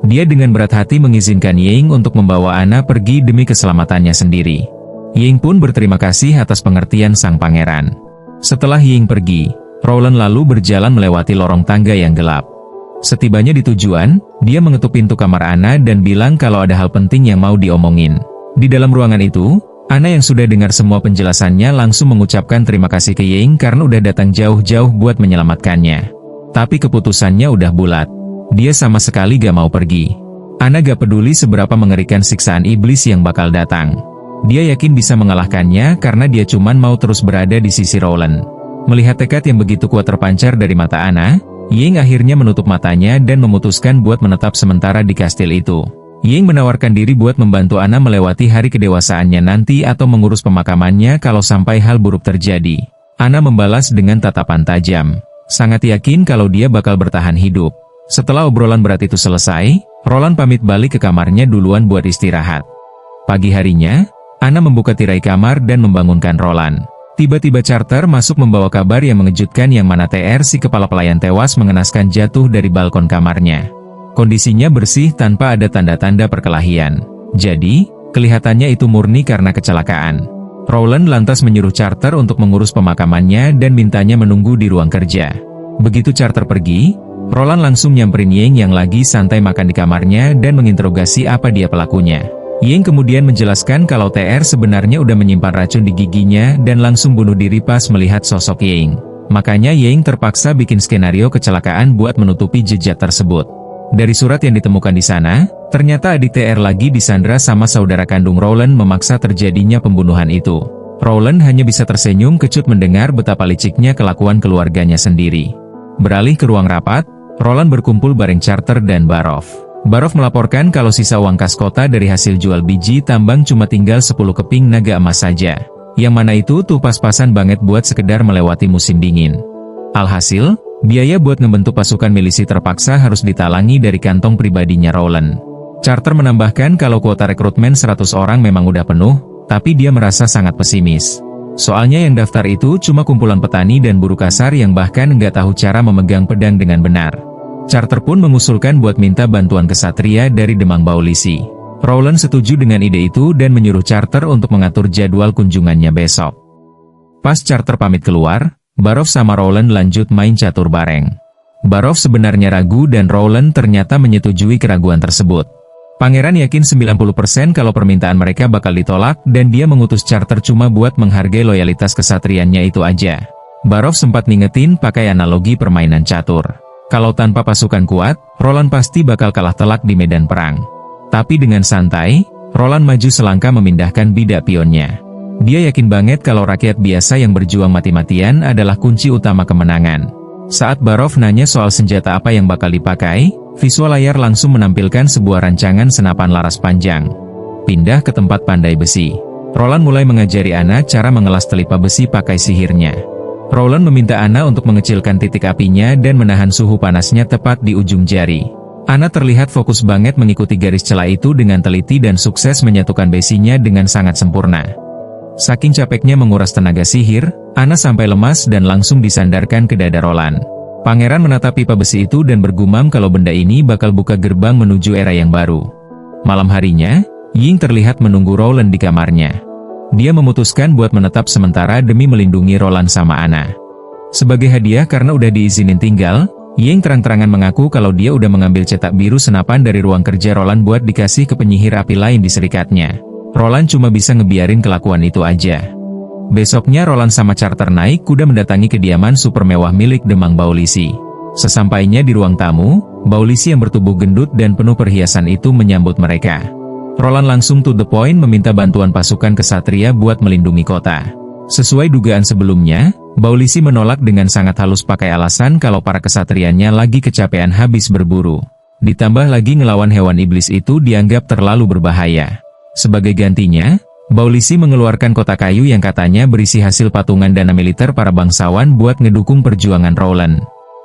Dia dengan berat hati mengizinkan Ying untuk membawa Ana pergi demi keselamatannya sendiri. Ying pun berterima kasih atas pengertian sang pangeran. Setelah Ying pergi, Rowland lalu berjalan melewati lorong tangga yang gelap. Setibanya di tujuan, dia mengetuk pintu kamar Ana dan bilang kalau ada hal penting yang mau diomongin. Di dalam ruangan itu, Ana yang sudah dengar semua penjelasannya langsung mengucapkan terima kasih ke Ying karena udah datang jauh-jauh buat menyelamatkannya. Tapi keputusannya udah bulat. Dia sama sekali gak mau pergi. Ana gak peduli seberapa mengerikan siksaan iblis yang bakal datang. Dia yakin bisa mengalahkannya karena dia cuman mau terus berada di sisi Rowland. Melihat tekad yang begitu kuat terpancar dari mata Ana, Ying akhirnya menutup matanya dan memutuskan buat menetap sementara di kastil itu. Ying menawarkan diri buat membantu Ana melewati hari kedewasaannya nanti atau mengurus pemakamannya kalau sampai hal buruk terjadi. Ana membalas dengan tatapan tajam. Sangat yakin kalau dia bakal bertahan hidup. Setelah obrolan berat itu selesai, Rowland pamit balik ke kamarnya duluan buat istirahat. Pagi harinya, Ana membuka tirai kamar dan membangunkan Rowland. Tiba-tiba Carter masuk membawa kabar yang mengejutkan yang mana TR si kepala pelayan tewas mengenaskan jatuh dari balkon kamarnya. Kondisinya bersih tanpa ada tanda-tanda perkelahian. Jadi, kelihatannya itu murni karena kecelakaan. Rowland lantas menyuruh Carter untuk mengurus pemakamannya dan mintanya menunggu di ruang kerja. Begitu Carter pergi, Roland langsung nyamperin Yang yang lagi santai makan di kamarnya dan menginterogasi apa dia pelakunya. Yang kemudian menjelaskan kalau TR sebenarnya udah menyimpan racun di giginya dan langsung bunuh diri pas melihat sosok Yang. Makanya Yang terpaksa bikin skenario kecelakaan buat menutupi jejak tersebut. Dari surat yang ditemukan di sana, ternyata adik TR lagi disandra sama saudara kandung Roland memaksa terjadinya pembunuhan itu. Roland hanya bisa tersenyum kecut mendengar betapa liciknya kelakuan keluarganya sendiri. Beralih ke ruang rapat, Roland berkumpul bareng Carter dan Barov. Barov melaporkan kalau sisa uang kas kota dari hasil jual biji tambang cuma tinggal 10 keping naga emas saja. Yang mana itu tuh pas-pasan banget buat sekedar melewati musim dingin. Alhasil, biaya buat ngebentuk pasukan milisi terpaksa harus ditalangi dari kantong pribadinya Roland. Carter menambahkan kalau kuota rekrutmen 100 orang memang udah penuh, tapi dia merasa sangat pesimis. Soalnya yang daftar itu cuma kumpulan petani dan buruh kasar yang bahkan nggak tahu cara memegang pedang dengan benar. Carter pun mengusulkan buat minta bantuan kesatria dari Demang Baulisi. Roland setuju dengan ide itu dan menyuruh Carter untuk mengatur jadwal kunjungannya besok. Pas Carter pamit keluar, Barov sama Roland lanjut main catur bareng. Barov sebenarnya ragu dan Roland ternyata menyetujui keraguan tersebut. Pangeran yakin 90% kalau permintaan mereka bakal ditolak dan dia mengutus Carter cuma buat menghargai loyalitas kesatriannya itu aja. Barov sempat ngingetin pakai analogi permainan catur. Kalau tanpa pasukan kuat, Roland pasti bakal kalah telak di medan perang. Tapi dengan santai, Roland maju selangkah memindahkan bidak pionnya. Dia yakin banget kalau rakyat biasa yang berjuang mati-matian adalah kunci utama kemenangan. Saat Barov nanya soal senjata apa yang bakal dipakai, visual layar langsung menampilkan sebuah rancangan senapan laras panjang. Pindah ke tempat pandai besi. Roland mulai mengajari Anna cara mengelas telipa besi pakai sihirnya. Roland meminta Anna untuk mengecilkan titik apinya dan menahan suhu panasnya tepat di ujung jari. Anna terlihat fokus banget mengikuti garis celah itu dengan teliti dan sukses menyatukan besinya dengan sangat sempurna. Saking capeknya menguras tenaga sihir, Anna sampai lemas dan langsung disandarkan ke dada Roland. Pangeran menatap pipa besi itu dan bergumam kalau benda ini bakal buka gerbang menuju era yang baru. Malam harinya, Ying terlihat menunggu Roland di kamarnya. Dia memutuskan buat menetap sementara demi melindungi Roland sama Anna. Sebagai hadiah karena udah diizinin tinggal, Ying terang-terangan mengaku kalau dia udah mengambil cetak biru senapan dari ruang kerja Roland buat dikasih ke penyihir api lain di serikatnya. Roland cuma bisa ngebiarin kelakuan itu aja. Besoknya Roland sama Carter naik kuda mendatangi kediaman super mewah milik Demang Baulisi. Sesampainya di ruang tamu, Baulisi yang bertubuh gendut dan penuh perhiasan itu menyambut mereka. Roland langsung to the point meminta bantuan pasukan kesatria buat melindungi kota. Sesuai dugaan sebelumnya, Baulisi menolak dengan sangat halus pakai alasan kalau para kesatrianya lagi kecapean habis berburu. Ditambah lagi ngelawan hewan iblis itu dianggap terlalu berbahaya. Sebagai gantinya, Baulisi mengeluarkan kotak kayu yang katanya berisi hasil patungan dana militer para bangsawan buat ngedukung perjuangan Roland.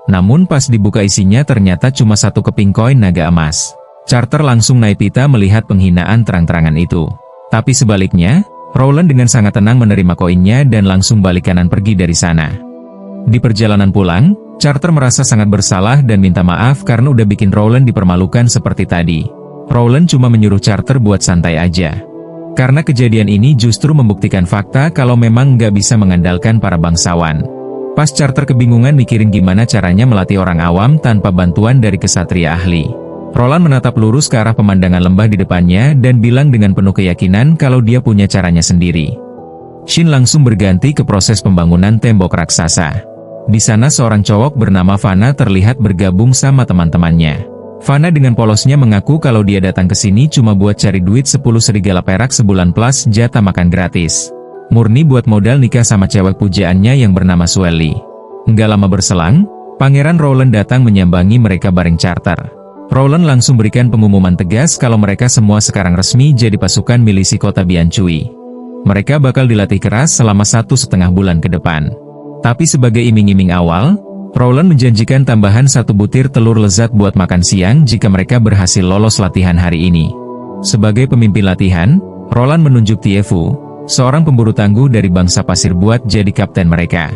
Namun pas dibuka isinya ternyata cuma 1 keping koin naga emas. Carter langsung naik pita melihat penghinaan terang-terangan itu. Tapi sebaliknya, Roland dengan sangat tenang menerima koinnya dan langsung balik kanan pergi dari sana. Di perjalanan pulang, Carter merasa sangat bersalah dan minta maaf karena udah bikin Roland dipermalukan seperti tadi. Roland cuma menyuruh Carter buat santai aja. Karena kejadian ini justru membuktikan fakta kalau memang nggak bisa mengandalkan para bangsawan. Pas Carter kebingungan mikirin gimana caranya melatih orang awam tanpa bantuan dari kesatria ahli. Roland menatap lurus ke arah pemandangan lembah di depannya dan bilang dengan penuh keyakinan kalau dia punya caranya sendiri. Shin langsung berganti ke proses pembangunan tembok raksasa. Di sana seorang cowok bernama Fana terlihat bergabung sama teman-temannya. Fana dengan polosnya mengaku kalau dia datang ke sini cuma buat cari duit 10 serigala perak sebulan plus jatah makan gratis. Murni buat modal nikah sama cewek pujaannya yang bernama Sueli. Nggak lama berselang, Pangeran Roland datang menyambangi mereka bareng Carter. Roland langsung berikan pengumuman tegas kalau mereka semua sekarang resmi jadi pasukan milisi kota Biancui. Mereka bakal dilatih keras selama 1,5 bulan ke depan. Tapi sebagai iming-iming awal, Roland menjanjikan tambahan 1 butir telur lezat buat makan siang jika mereka berhasil lolos latihan hari ini. Sebagai pemimpin latihan, Roland menunjuk Tiefu, seorang pemburu tangguh dari bangsa pasir buat jadi kapten mereka.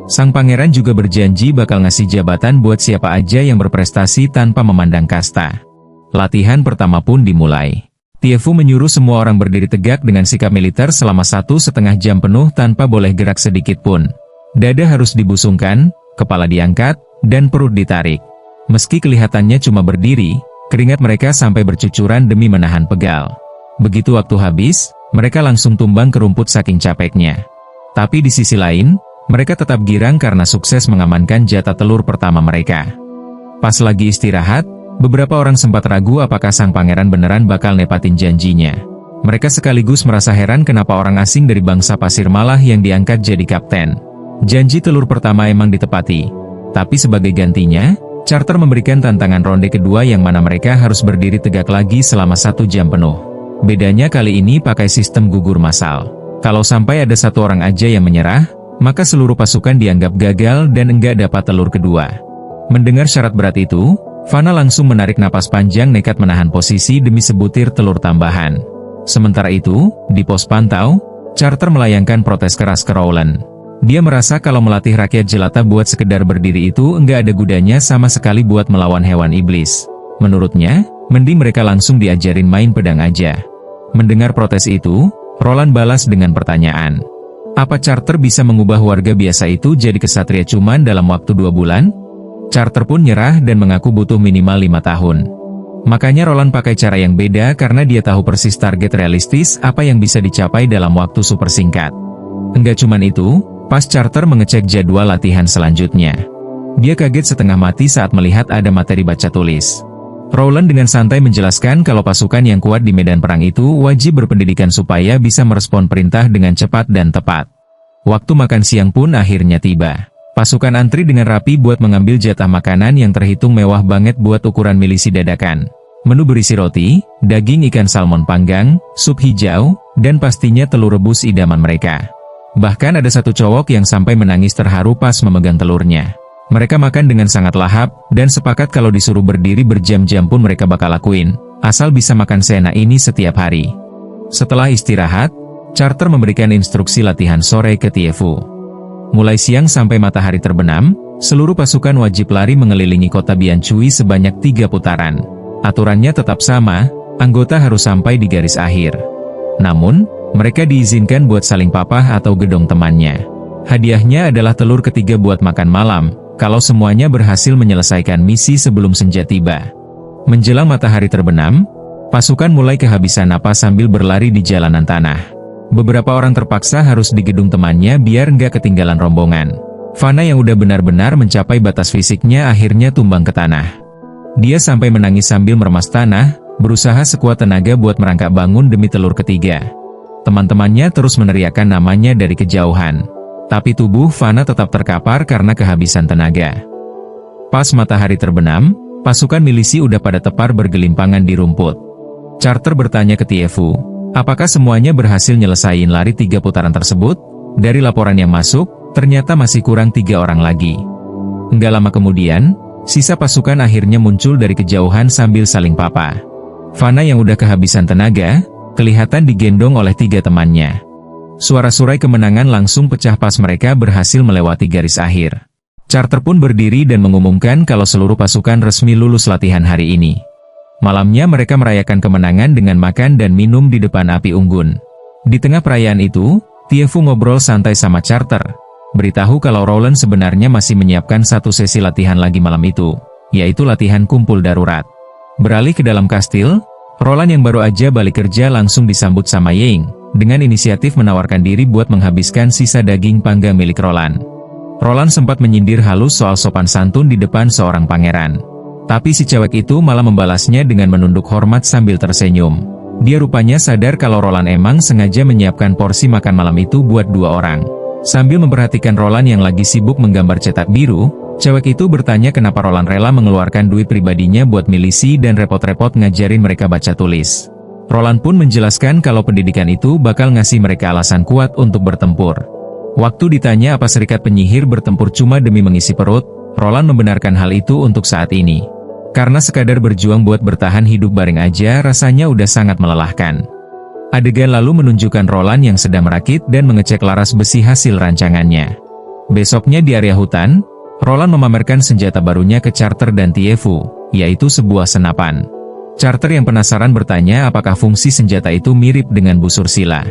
Sang pangeran juga berjanji bakal ngasih jabatan buat siapa aja yang berprestasi tanpa memandang kasta. Latihan pertama pun dimulai. Tiefu menyuruh semua orang berdiri tegak dengan sikap militer selama 1,5 jam penuh tanpa boleh gerak sedikit pun. Dada harus dibusungkan, kepala diangkat, dan perut ditarik. Meski kelihatannya cuma berdiri, keringat mereka sampai bercucuran demi menahan pegal. Begitu waktu habis, mereka langsung tumbang ke rumput saking capeknya. Tapi di sisi lain, mereka tetap girang karena sukses mengamankan jatah telur pertama mereka. Pas lagi istirahat, beberapa orang sempat ragu apakah sang pangeran beneran bakal nepatin janjinya. Mereka sekaligus merasa heran kenapa orang asing dari bangsa pasir malah yang diangkat jadi kapten. Janji telur pertama emang ditepati. Tapi sebagai gantinya, Charter memberikan tantangan ronde kedua yang mana mereka harus berdiri tegak lagi selama 1 jam penuh. Bedanya kali ini pakai sistem gugur massal. Kalau sampai ada 1 orang aja yang menyerah, maka seluruh pasukan dianggap gagal dan enggak dapat telur kedua. Mendengar syarat berat itu, Vanna langsung menarik napas panjang nekat menahan posisi demi sebutir telur tambahan. Sementara itu, di pos pantau, Charter melayangkan protes keras ke Rowland. Dia merasa kalau melatih rakyat jelata buat sekedar berdiri itu enggak ada gunanya sama sekali buat melawan hewan iblis. Menurutnya, mending mereka langsung diajarin main pedang aja. Mendengar protes itu, Rowland balas dengan pertanyaan. Apa Charter bisa mengubah warga biasa itu jadi kesatria cuman dalam waktu 2 bulan? Charter pun nyerah dan mengaku butuh minimal 5 tahun. Makanya Rowland pakai cara yang beda karena dia tahu persis target realistis apa yang bisa dicapai dalam waktu super singkat. Enggak cuman itu, pas Charter mengecek jadwal latihan selanjutnya, dia kaget setengah mati saat melihat ada materi baca tulis. Rowland dengan santai menjelaskan kalau pasukan yang kuat di medan perang itu wajib berpendidikan supaya bisa merespon perintah dengan cepat dan tepat. Waktu makan siang pun akhirnya tiba. Pasukan antri dengan rapi buat mengambil jatah makanan yang terhitung mewah banget buat ukuran milisi dadakan. Menu berisi roti, daging ikan salmon panggang, sup hijau, dan pastinya telur rebus idaman mereka. Bahkan ada 1 cowok yang sampai menangis terharu pas memegang telurnya. Mereka makan dengan sangat lahap, dan sepakat kalau disuruh berdiri berjam-jam pun mereka bakal lakuin, asal bisa makan seenak ini setiap hari. Setelah istirahat, Charter memberikan instruksi latihan sore ke Tiefu. Mulai siang sampai matahari terbenam, seluruh pasukan wajib lari mengelilingi kota Bianchui sebanyak 3 putaran. Aturannya tetap sama, anggota harus sampai di garis akhir. Namun, mereka diizinkan buat saling papah atau gedong temannya. Hadiahnya adalah telur ketiga buat makan malam, kalau semuanya berhasil menyelesaikan misi sebelum senja tiba. Menjelang matahari terbenam, pasukan mulai kehabisan napas sambil berlari di jalanan tanah. Beberapa orang terpaksa harus di gedung temannya biar nggak ketinggalan rombongan. Vanna yang udah benar-benar mencapai batas fisiknya akhirnya tumbang ke tanah. Dia sampai menangis sambil meremas tanah, berusaha sekuat tenaga buat merangkak bangun demi telur ketiga. Teman-temannya terus meneriakkan namanya dari kejauhan. Tapi tubuh Vanna tetap terkapar karena kehabisan tenaga. Pas matahari terbenam, pasukan milisi udah pada tepar bergelimpangan di rumput. Charter bertanya ke Tiefu, apakah semuanya berhasil nyelesain lari 3 putaran tersebut? Dari laporan yang masuk, ternyata masih kurang 3 orang lagi. Enggak lama kemudian, sisa pasukan akhirnya muncul dari kejauhan sambil saling papa. Vanna yang udah kehabisan tenaga, kelihatan digendong oleh 3 temannya. Suara-surai kemenangan langsung pecah pas mereka berhasil melewati garis akhir. Charter pun berdiri dan mengumumkan kalau seluruh pasukan resmi lulus latihan hari ini. Malamnya mereka merayakan kemenangan dengan makan dan minum di depan api unggun. Di tengah perayaan itu, Tiefu ngobrol santai sama Charter, beritahu kalau Rowland sebenarnya masih menyiapkan 1 sesi latihan lagi malam itu, yaitu latihan kumpul darurat. Beralih ke dalam kastil, Rowland yang baru aja balik kerja langsung disambut sama Ying, dengan inisiatif menawarkan diri buat menghabiskan sisa daging panggang milik Rowland. Rowland sempat menyindir halus soal sopan santun di depan seorang pangeran. Tapi si cewek itu malah membalasnya dengan menunduk hormat sambil tersenyum. Dia rupanya sadar kalau Rowland emang sengaja menyiapkan porsi makan malam itu buat 2 orang. Sambil memperhatikan Rowland yang lagi sibuk menggambar cetak biru, cewek itu bertanya kenapa Rowland rela mengeluarkan duit pribadinya buat milisi dan repot-repot ngajarin mereka baca tulis. Rowland pun menjelaskan kalau pendidikan itu bakal ngasih mereka alasan kuat untuk bertempur. Waktu ditanya apa serikat penyihir bertempur cuma demi mengisi perut, Rowland membenarkan hal itu untuk saat ini. Karena sekadar berjuang buat bertahan hidup bareng aja rasanya udah sangat melelahkan. Adegan lalu menunjukkan Rowland yang sedang merakit dan mengecek laras besi hasil rancangannya. Besoknya di area hutan, Rowland memamerkan senjata barunya ke Charter dan Tiefu, yaitu sebuah senapan. Charter yang penasaran bertanya apakah fungsi senjata itu mirip dengan busur sila.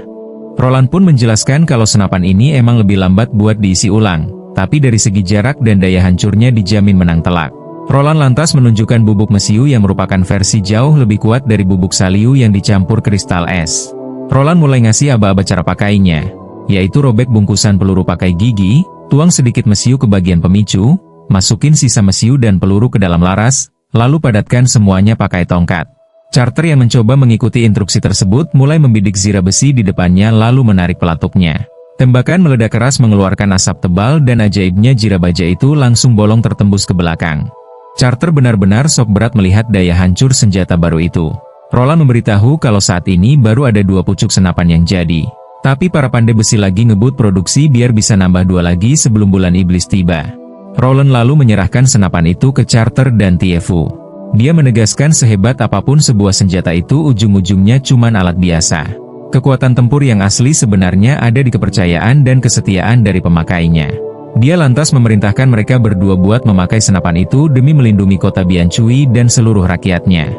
Rowland pun menjelaskan kalau senapan ini emang lebih lambat buat diisi ulang, Tapi dari segi jarak dan daya hancurnya dijamin menang telak. Roland lantas menunjukkan bubuk mesiu yang merupakan versi jauh lebih kuat dari bubuk saliu yang dicampur kristal es. Roland mulai ngasih aba-aba cara pakainya, yaitu robek bungkusan peluru pakai gigi, tuang sedikit mesiu ke bagian pemicu, masukin sisa mesiu dan peluru ke dalam laras, lalu padatkan semuanya pakai tongkat. Carter yang mencoba mengikuti instruksi tersebut mulai membidik zira besi di depannya lalu menarik pelatuknya. Tembakan meledak keras mengeluarkan asap tebal dan ajaibnya zira baja itu langsung bolong tertembus ke belakang. Carter benar-benar sok berat melihat daya hancur senjata baru itu. Roland memberitahu kalau saat ini baru ada 2 pucuk senapan yang jadi. Tapi para pandai besi lagi ngebut produksi biar bisa nambah 2 lagi sebelum bulan iblis tiba. Roland lalu menyerahkan senapan itu ke Carter dan Tiefu. Dia menegaskan sehebat apapun sebuah senjata itu ujung-ujungnya cuman alat biasa. Kekuatan tempur yang asli sebenarnya ada di kepercayaan dan kesetiaan dari pemakainya. Dia lantas memerintahkan mereka berdua buat memakai senapan itu demi melindungi kota Biancui dan seluruh rakyatnya.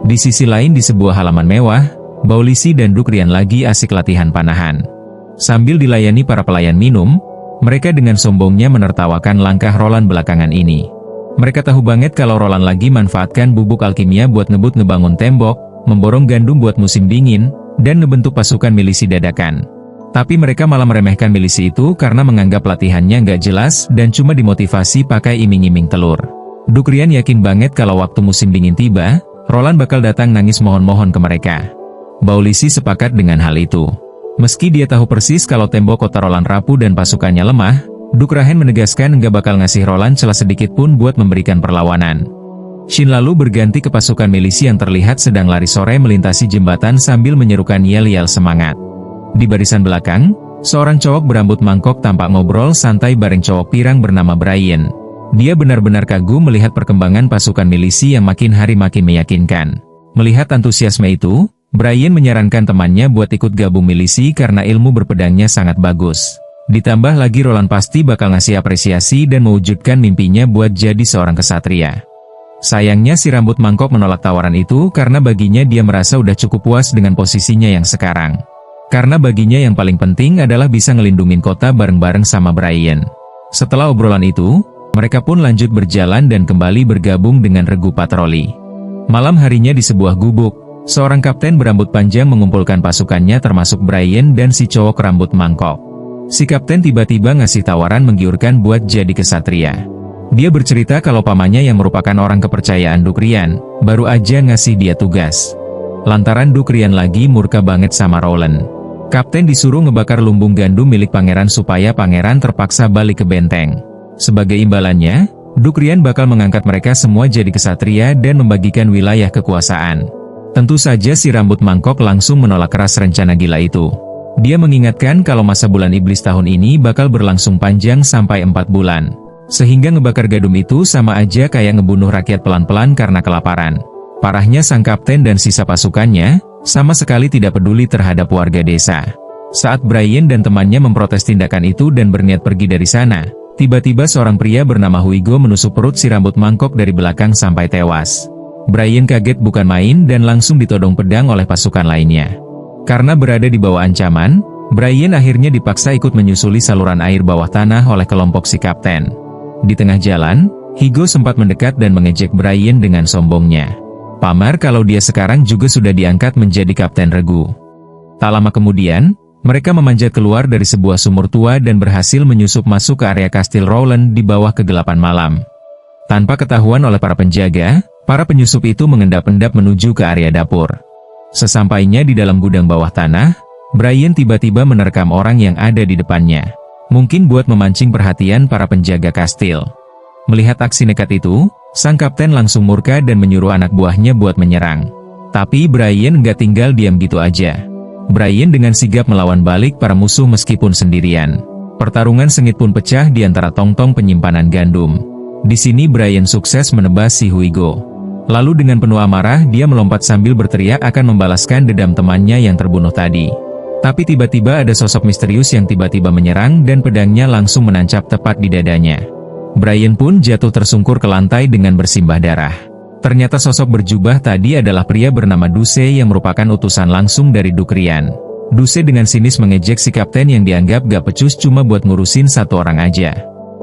Di sisi lain di sebuah halaman mewah, Baulisi dan Dukrian lagi asik latihan panahan. Sambil dilayani para pelayan minum, mereka dengan sombongnya menertawakan langkah Roland belakangan ini. Mereka tahu banget kalau Roland lagi manfaatkan bubuk alkimia buat ngebut ngebangun tembok, memborong gandum buat musim dingin, dan ngebentuk pasukan milisi dadakan. Tapi mereka malah meremehkan milisi itu karena menganggap latihannya nggak jelas dan cuma dimotivasi pakai iming-iming telur. Dukrian yakin banget kalau waktu musim dingin tiba, Roland bakal datang nangis mohon-mohon ke mereka. Baulisi sepakat dengan hal itu. Meski dia tahu persis kalau tembok kota Roland rapuh dan pasukannya lemah, Dukrahen menegaskan nggak bakal ngasih Roland celah sedikit pun buat memberikan perlawanan. Shin lalu berganti ke pasukan milisi yang terlihat sedang lari sore melintasi jembatan sambil menyerukan yel-yel semangat. Di barisan belakang, seorang cowok berambut mangkok tampak ngobrol santai bareng cowok pirang bernama Brian. Dia benar-benar kagum melihat perkembangan pasukan milisi yang makin hari makin meyakinkan. Melihat antusiasme itu, Brian menyarankan temannya buat ikut gabung milisi karena ilmu berpedangnya sangat bagus. Ditambah lagi Roland pasti bakal ngasih apresiasi dan mewujudkan mimpinya buat jadi seorang kesatria. Sayangnya si rambut mangkok menolak tawaran itu karena baginya dia merasa udah cukup puas dengan posisinya yang sekarang. Karena baginya yang paling penting adalah bisa ngelindungin kota bareng-bareng sama Brian. Setelah obrolan itu, mereka pun lanjut berjalan dan kembali bergabung dengan regu patroli. Malam harinya di sebuah gubuk, seorang kapten berambut panjang mengumpulkan pasukannya termasuk Brian dan si cowok rambut mangkok. Si kapten tiba-tiba ngasih tawaran menggiurkan buat jadi kesatria. Dia bercerita kalau pamannya yang merupakan orang kepercayaan Dukrian, baru aja ngasih dia tugas. Lantaran Dukrian lagi murka banget sama Roland. Kapten disuruh ngebakar lumbung gandum milik pangeran supaya pangeran terpaksa balik ke benteng. Sebagai imbalannya, Dukrian bakal mengangkat mereka semua jadi kesatria dan membagikan wilayah kekuasaan. Tentu saja si rambut mangkok langsung menolak keras rencana gila itu. Dia mengingatkan kalau masa bulan iblis tahun ini bakal berlangsung panjang sampai 4 bulan. Sehingga ngebakar gandum itu sama aja kayak ngebunuh rakyat pelan-pelan karena kelaparan. Parahnya sang kapten dan sisa pasukannya, sama sekali tidak peduli terhadap warga desa. Saat Brian dan temannya memprotes tindakan itu dan berniat pergi dari sana, tiba-tiba seorang pria bernama Huigo menusuk perut si rambut mangkok dari belakang sampai tewas. Brian kaget bukan main dan langsung ditodong pedang oleh pasukan lainnya. Karena berada di bawah ancaman, Brian akhirnya dipaksa ikut menyusuli saluran air bawah tanah oleh kelompok si kapten. Di tengah jalan, Huigo sempat mendekat dan mengejek Brian dengan sombongnya. Pamar kalau dia sekarang juga sudah diangkat menjadi kapten regu. Tak lama kemudian, mereka memanjat keluar dari sebuah sumur tua dan berhasil menyusup masuk ke area kastil Roland di bawah kegelapan malam. Tanpa ketahuan oleh para penjaga, para penyusup itu mengendap-endap menuju ke area dapur. Sesampainya di dalam gudang bawah tanah, Brian tiba-tiba menerkam orang yang ada di depannya. Mungkin buat memancing perhatian para penjaga kastil. Melihat aksi nekat itu, sang kapten langsung murka dan menyuruh anak buahnya buat menyerang. Tapi Brian nggak tinggal diam gitu aja. Brian dengan sigap melawan balik para musuh meskipun sendirian. Pertarungan sengit pun pecah di antara tong-tong penyimpanan gandum. Di sini Brian sukses menebas si Huigo. Lalu dengan penuh amarah dia melompat sambil berteriak akan membalaskan dendam temannya yang terbunuh tadi. Tapi tiba-tiba ada sosok misterius yang tiba-tiba menyerang dan pedangnya langsung menancap tepat di dadanya. Brian pun jatuh tersungkur ke lantai dengan bersimbah darah. Ternyata sosok berjubah tadi adalah pria bernama Duse yang merupakan utusan langsung dari Dukrian. Duse dengan sinis mengejek si kapten yang dianggap gak pecus cuma buat ngurusin satu orang aja.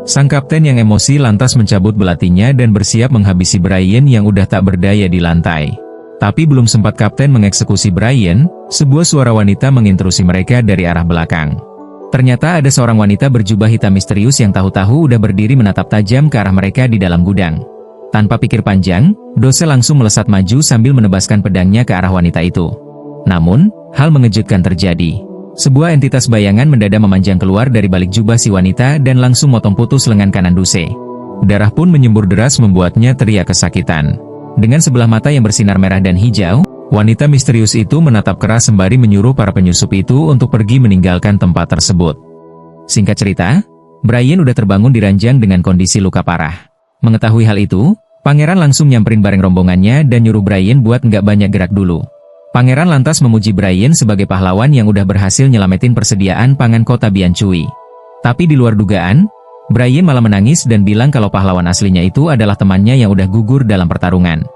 Sang kapten yang emosi lantas mencabut belatinya dan bersiap menghabisi Brian yang udah tak berdaya di lantai. Tapi belum sempat kapten mengeksekusi Brian, sebuah suara wanita mengintrusi mereka dari arah belakang. Ternyata ada seorang wanita berjubah hitam misterius yang tahu-tahu udah berdiri menatap tajam ke arah mereka di dalam gudang. Tanpa pikir panjang, Dose langsung melesat maju sambil menebaskan pedangnya ke arah wanita itu. Namun, hal mengejutkan terjadi. Sebuah entitas bayangan mendadak memanjang keluar dari balik jubah si wanita dan langsung motong putus lengan kanan Duse. Darah pun menyembur deras membuatnya teriak kesakitan. Dengan sebelah mata yang bersinar merah dan hijau, wanita misterius itu menatap keras sembari menyuruh para penyusup itu untuk pergi meninggalkan tempat tersebut. Singkat cerita, Brian udah terbangun di ranjang dengan kondisi luka parah. Mengetahui hal itu, pangeran langsung nyamperin bareng rombongannya dan nyuruh Brian buat nggak banyak gerak dulu. Pangeran lantas memuji Brian sebagai pahlawan yang udah berhasil nyelamatin persediaan pangan kota Biancui. Tapi di luar dugaan, Brian malah menangis dan bilang kalau pahlawan aslinya itu adalah temannya yang udah gugur dalam pertarungan.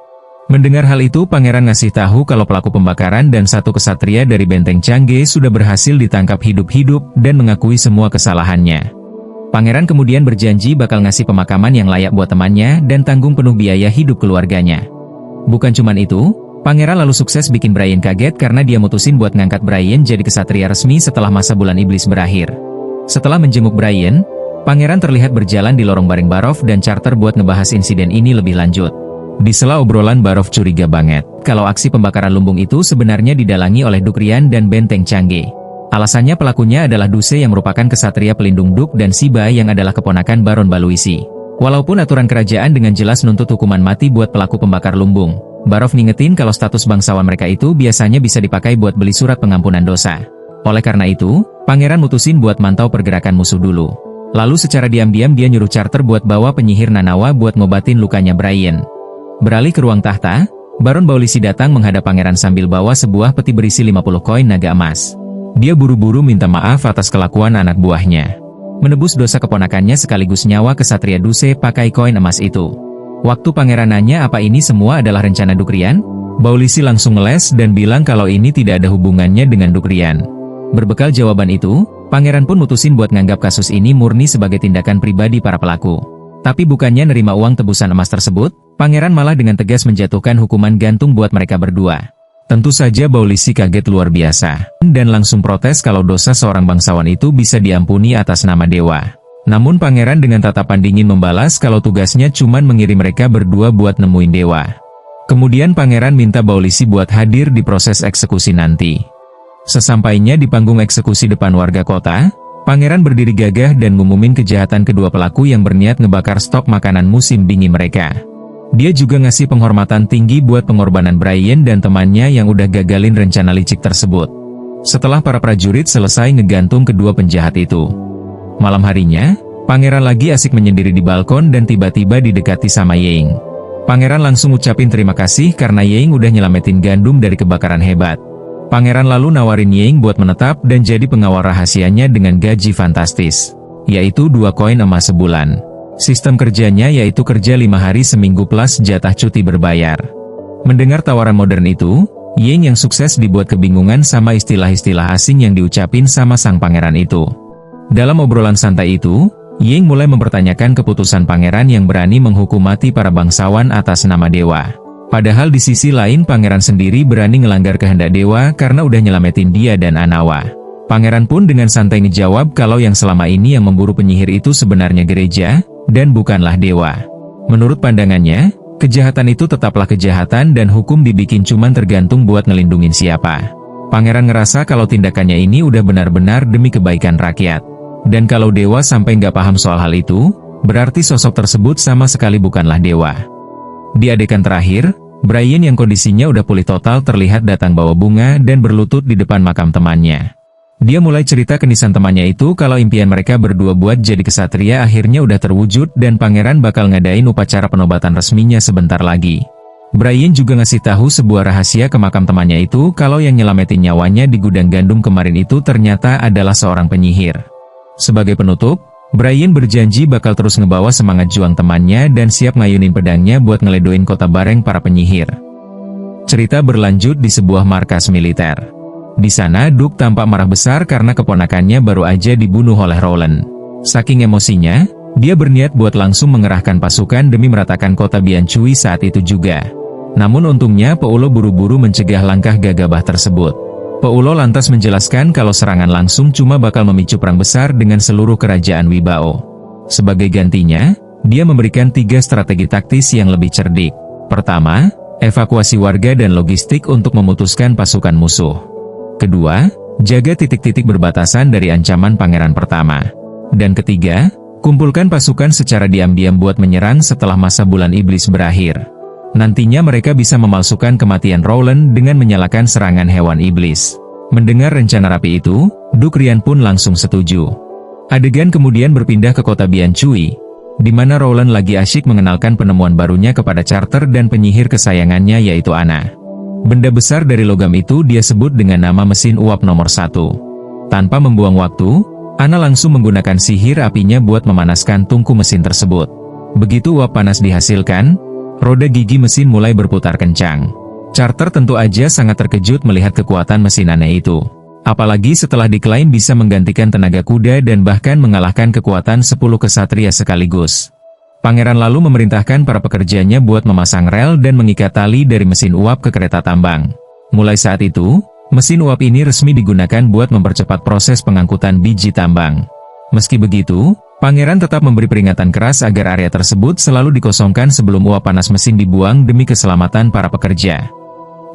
Mendengar hal itu, pangeran ngasih tahu kalau pelaku pembakaran dan satu kesatria dari Benteng Changge sudah berhasil ditangkap hidup-hidup dan mengakui semua kesalahannya. Pangeran kemudian berjanji bakal ngasih pemakaman yang layak buat temannya dan tanggung penuh biaya hidup keluarganya. Bukan cuman itu, pangeran lalu sukses bikin Brian kaget karena dia mutusin buat ngangkat Brian jadi kesatria resmi setelah masa bulan iblis berakhir. Setelah menjenguk Brian, pangeran terlihat berjalan di lorong bareng Barov dan Charter buat ngebahas insiden ini lebih lanjut. Di sela obrolan, Barov curiga banget kalau aksi pembakaran lumbung itu sebenarnya didalangi oleh Dukrian dan Benteng Changge. Alasannya pelakunya adalah Duse yang merupakan kesatria pelindung Duk dan Siba yang adalah keponakan Baron Baluisi. Walaupun aturan kerajaan dengan jelas nuntut hukuman mati buat pelaku pembakar lumbung, Barov ngingetin kalau status bangsawan mereka itu biasanya bisa dipakai buat beli surat pengampunan dosa. Oleh karena itu, pangeran mutusin buat mantau pergerakan musuh dulu. Lalu secara diam-diam dia nyuruh Charter buat bawa penyihir Nanawa buat ngobatin lukanya Brian. Beralih ke ruang tahta, Baron Baulisi datang menghadap pangeran sambil bawa sebuah peti berisi 50 koin naga emas. Dia buru-buru minta maaf atas kelakuan anak buahnya. Menebus dosa keponakannya sekaligus nyawa kesatria Duse pakai koin emas itu. Waktu pangeran nanya apa ini semua adalah rencana Dukrian, Baulisi langsung ngeles dan bilang kalau ini tidak ada hubungannya dengan Dukrian. Berbekal jawaban itu, pangeran pun mutusin buat nganggap kasus ini murni sebagai tindakan pribadi para pelaku. Tapi bukannya nerima uang tebusan emas tersebut, pangeran malah dengan tegas menjatuhkan hukuman gantung buat mereka berdua. Tentu saja Baulisi kaget luar biasa, dan langsung protes kalau dosa seorang bangsawan itu bisa diampuni atas nama dewa. Namun pangeran dengan tatapan dingin membalas kalau tugasnya cuman mengirim mereka berdua buat nemuin dewa. Kemudian pangeran minta Baulisi buat hadir di proses eksekusi nanti. Sesampainya di panggung eksekusi depan warga kota, pangeran berdiri gagah dan ngumumin kejahatan kedua pelaku yang berniat ngebakar stok makanan musim dingin mereka. Dia juga ngasih penghormatan tinggi buat pengorbanan Brian dan temannya yang udah gagalin rencana licik tersebut. Setelah para prajurit selesai ngegantung kedua penjahat itu, malam harinya, pangeran lagi asik menyendiri di balkon dan tiba-tiba didekati sama Ying. Pangeran langsung ucapin terima kasih karena Ying udah nyelamatin gandum dari kebakaran hebat. Pangeran lalu nawarin Ying buat menetap dan jadi pengawal rahasianya dengan gaji fantastis, yaitu 2 koin emas sebulan. Sistem kerjanya yaitu kerja 5 hari seminggu plus jatah cuti berbayar. Mendengar tawaran modern itu, Ying yang sukses dibuat kebingungan sama istilah-istilah asing yang diucapin sama sang pangeran itu. Dalam obrolan santai itu, Ying mulai mempertanyakan keputusan pangeran yang berani menghukum mati para bangsawan atas nama dewa. Padahal di sisi lain pangeran sendiri berani ngelanggar kehendak dewa karena udah nyelamatin dia dan Anawa. Pangeran pun dengan santai ngejawab kalau yang selama ini yang memburu penyihir itu sebenarnya gereja, dan bukanlah dewa. Menurut pandangannya, kejahatan itu tetaplah kejahatan dan hukum dibikin cuman tergantung buat ngelindungin siapa. Pangeran ngerasa kalau tindakannya ini udah benar-benar demi kebaikan rakyat. Dan kalau dewa sampai nggak paham soal hal itu, berarti sosok tersebut sama sekali bukanlah dewa. Di adegan terakhir, Brian yang kondisinya udah pulih total terlihat datang bawa bunga dan berlutut di depan makam temannya. Dia mulai cerita ke nisan temannya itu kalau impian mereka berdua buat jadi kesatria akhirnya udah terwujud dan pangeran bakal ngadain upacara penobatan resminya sebentar lagi. Brian juga ngasih tahu sebuah rahasia ke makam temannya itu kalau yang nyelamatin nyawanya di gudang gandum kemarin itu ternyata adalah seorang penyihir. Sebagai penutup, Brian berjanji bakal terus ngebawa semangat juang temannya dan siap ngayunin pedangnya buat ngeledoin kota Bareng para penyihir. Cerita berlanjut di sebuah markas militer. Di sana Duk tampak marah besar karena keponakannya baru aja dibunuh oleh Roland. Saking emosinya, Dia berniat buat langsung mengerahkan pasukan demi meratakan kota Biancui saat itu juga. Namun untungnya Paulo buru-buru mencegah langkah gegabah tersebut. Paulo lantas menjelaskan kalau serangan langsung cuma bakal memicu perang besar dengan seluruh kerajaan Wibao. Sebagai gantinya, dia memberikan 3 strategi taktis yang lebih cerdik. Pertama, evakuasi warga dan logistik untuk memutuskan pasukan musuh. Kedua, jaga titik-titik berbatasan dari ancaman pangeran pertama. Dan ketiga, kumpulkan pasukan secara diam-diam buat menyerang setelah masa bulan iblis berakhir. Nantinya mereka bisa memalsukan kematian Rowland dengan menyalakan serangan hewan iblis. Mendengar rencana rapi itu, Duke Rian pun langsung setuju. Adegan kemudian berpindah ke kota Biancui, di mana Rowland lagi asyik mengenalkan penemuan barunya kepada Carter dan penyihir kesayangannya yaitu Anna. Benda besar dari logam itu dia sebut dengan nama mesin uap nomor 1. Tanpa membuang waktu, Anna langsung menggunakan sihir apinya buat memanaskan tungku mesin tersebut. Begitu uap panas dihasilkan, roda gigi mesin mulai berputar kencang. Carter tentu aja sangat terkejut melihat kekuatan mesin aneh itu. Apalagi setelah diklaim bisa menggantikan tenaga kuda dan bahkan mengalahkan kekuatan 10 kesatria sekaligus. Pangeran lalu memerintahkan para pekerjanya buat memasang rel dan mengikat tali dari mesin uap ke kereta tambang. Mulai saat itu, mesin uap ini resmi digunakan buat mempercepat proses pengangkutan biji tambang. Meski begitu, Pangeran tetap memberi peringatan keras agar area tersebut selalu dikosongkan sebelum uap panas mesin dibuang demi keselamatan para pekerja.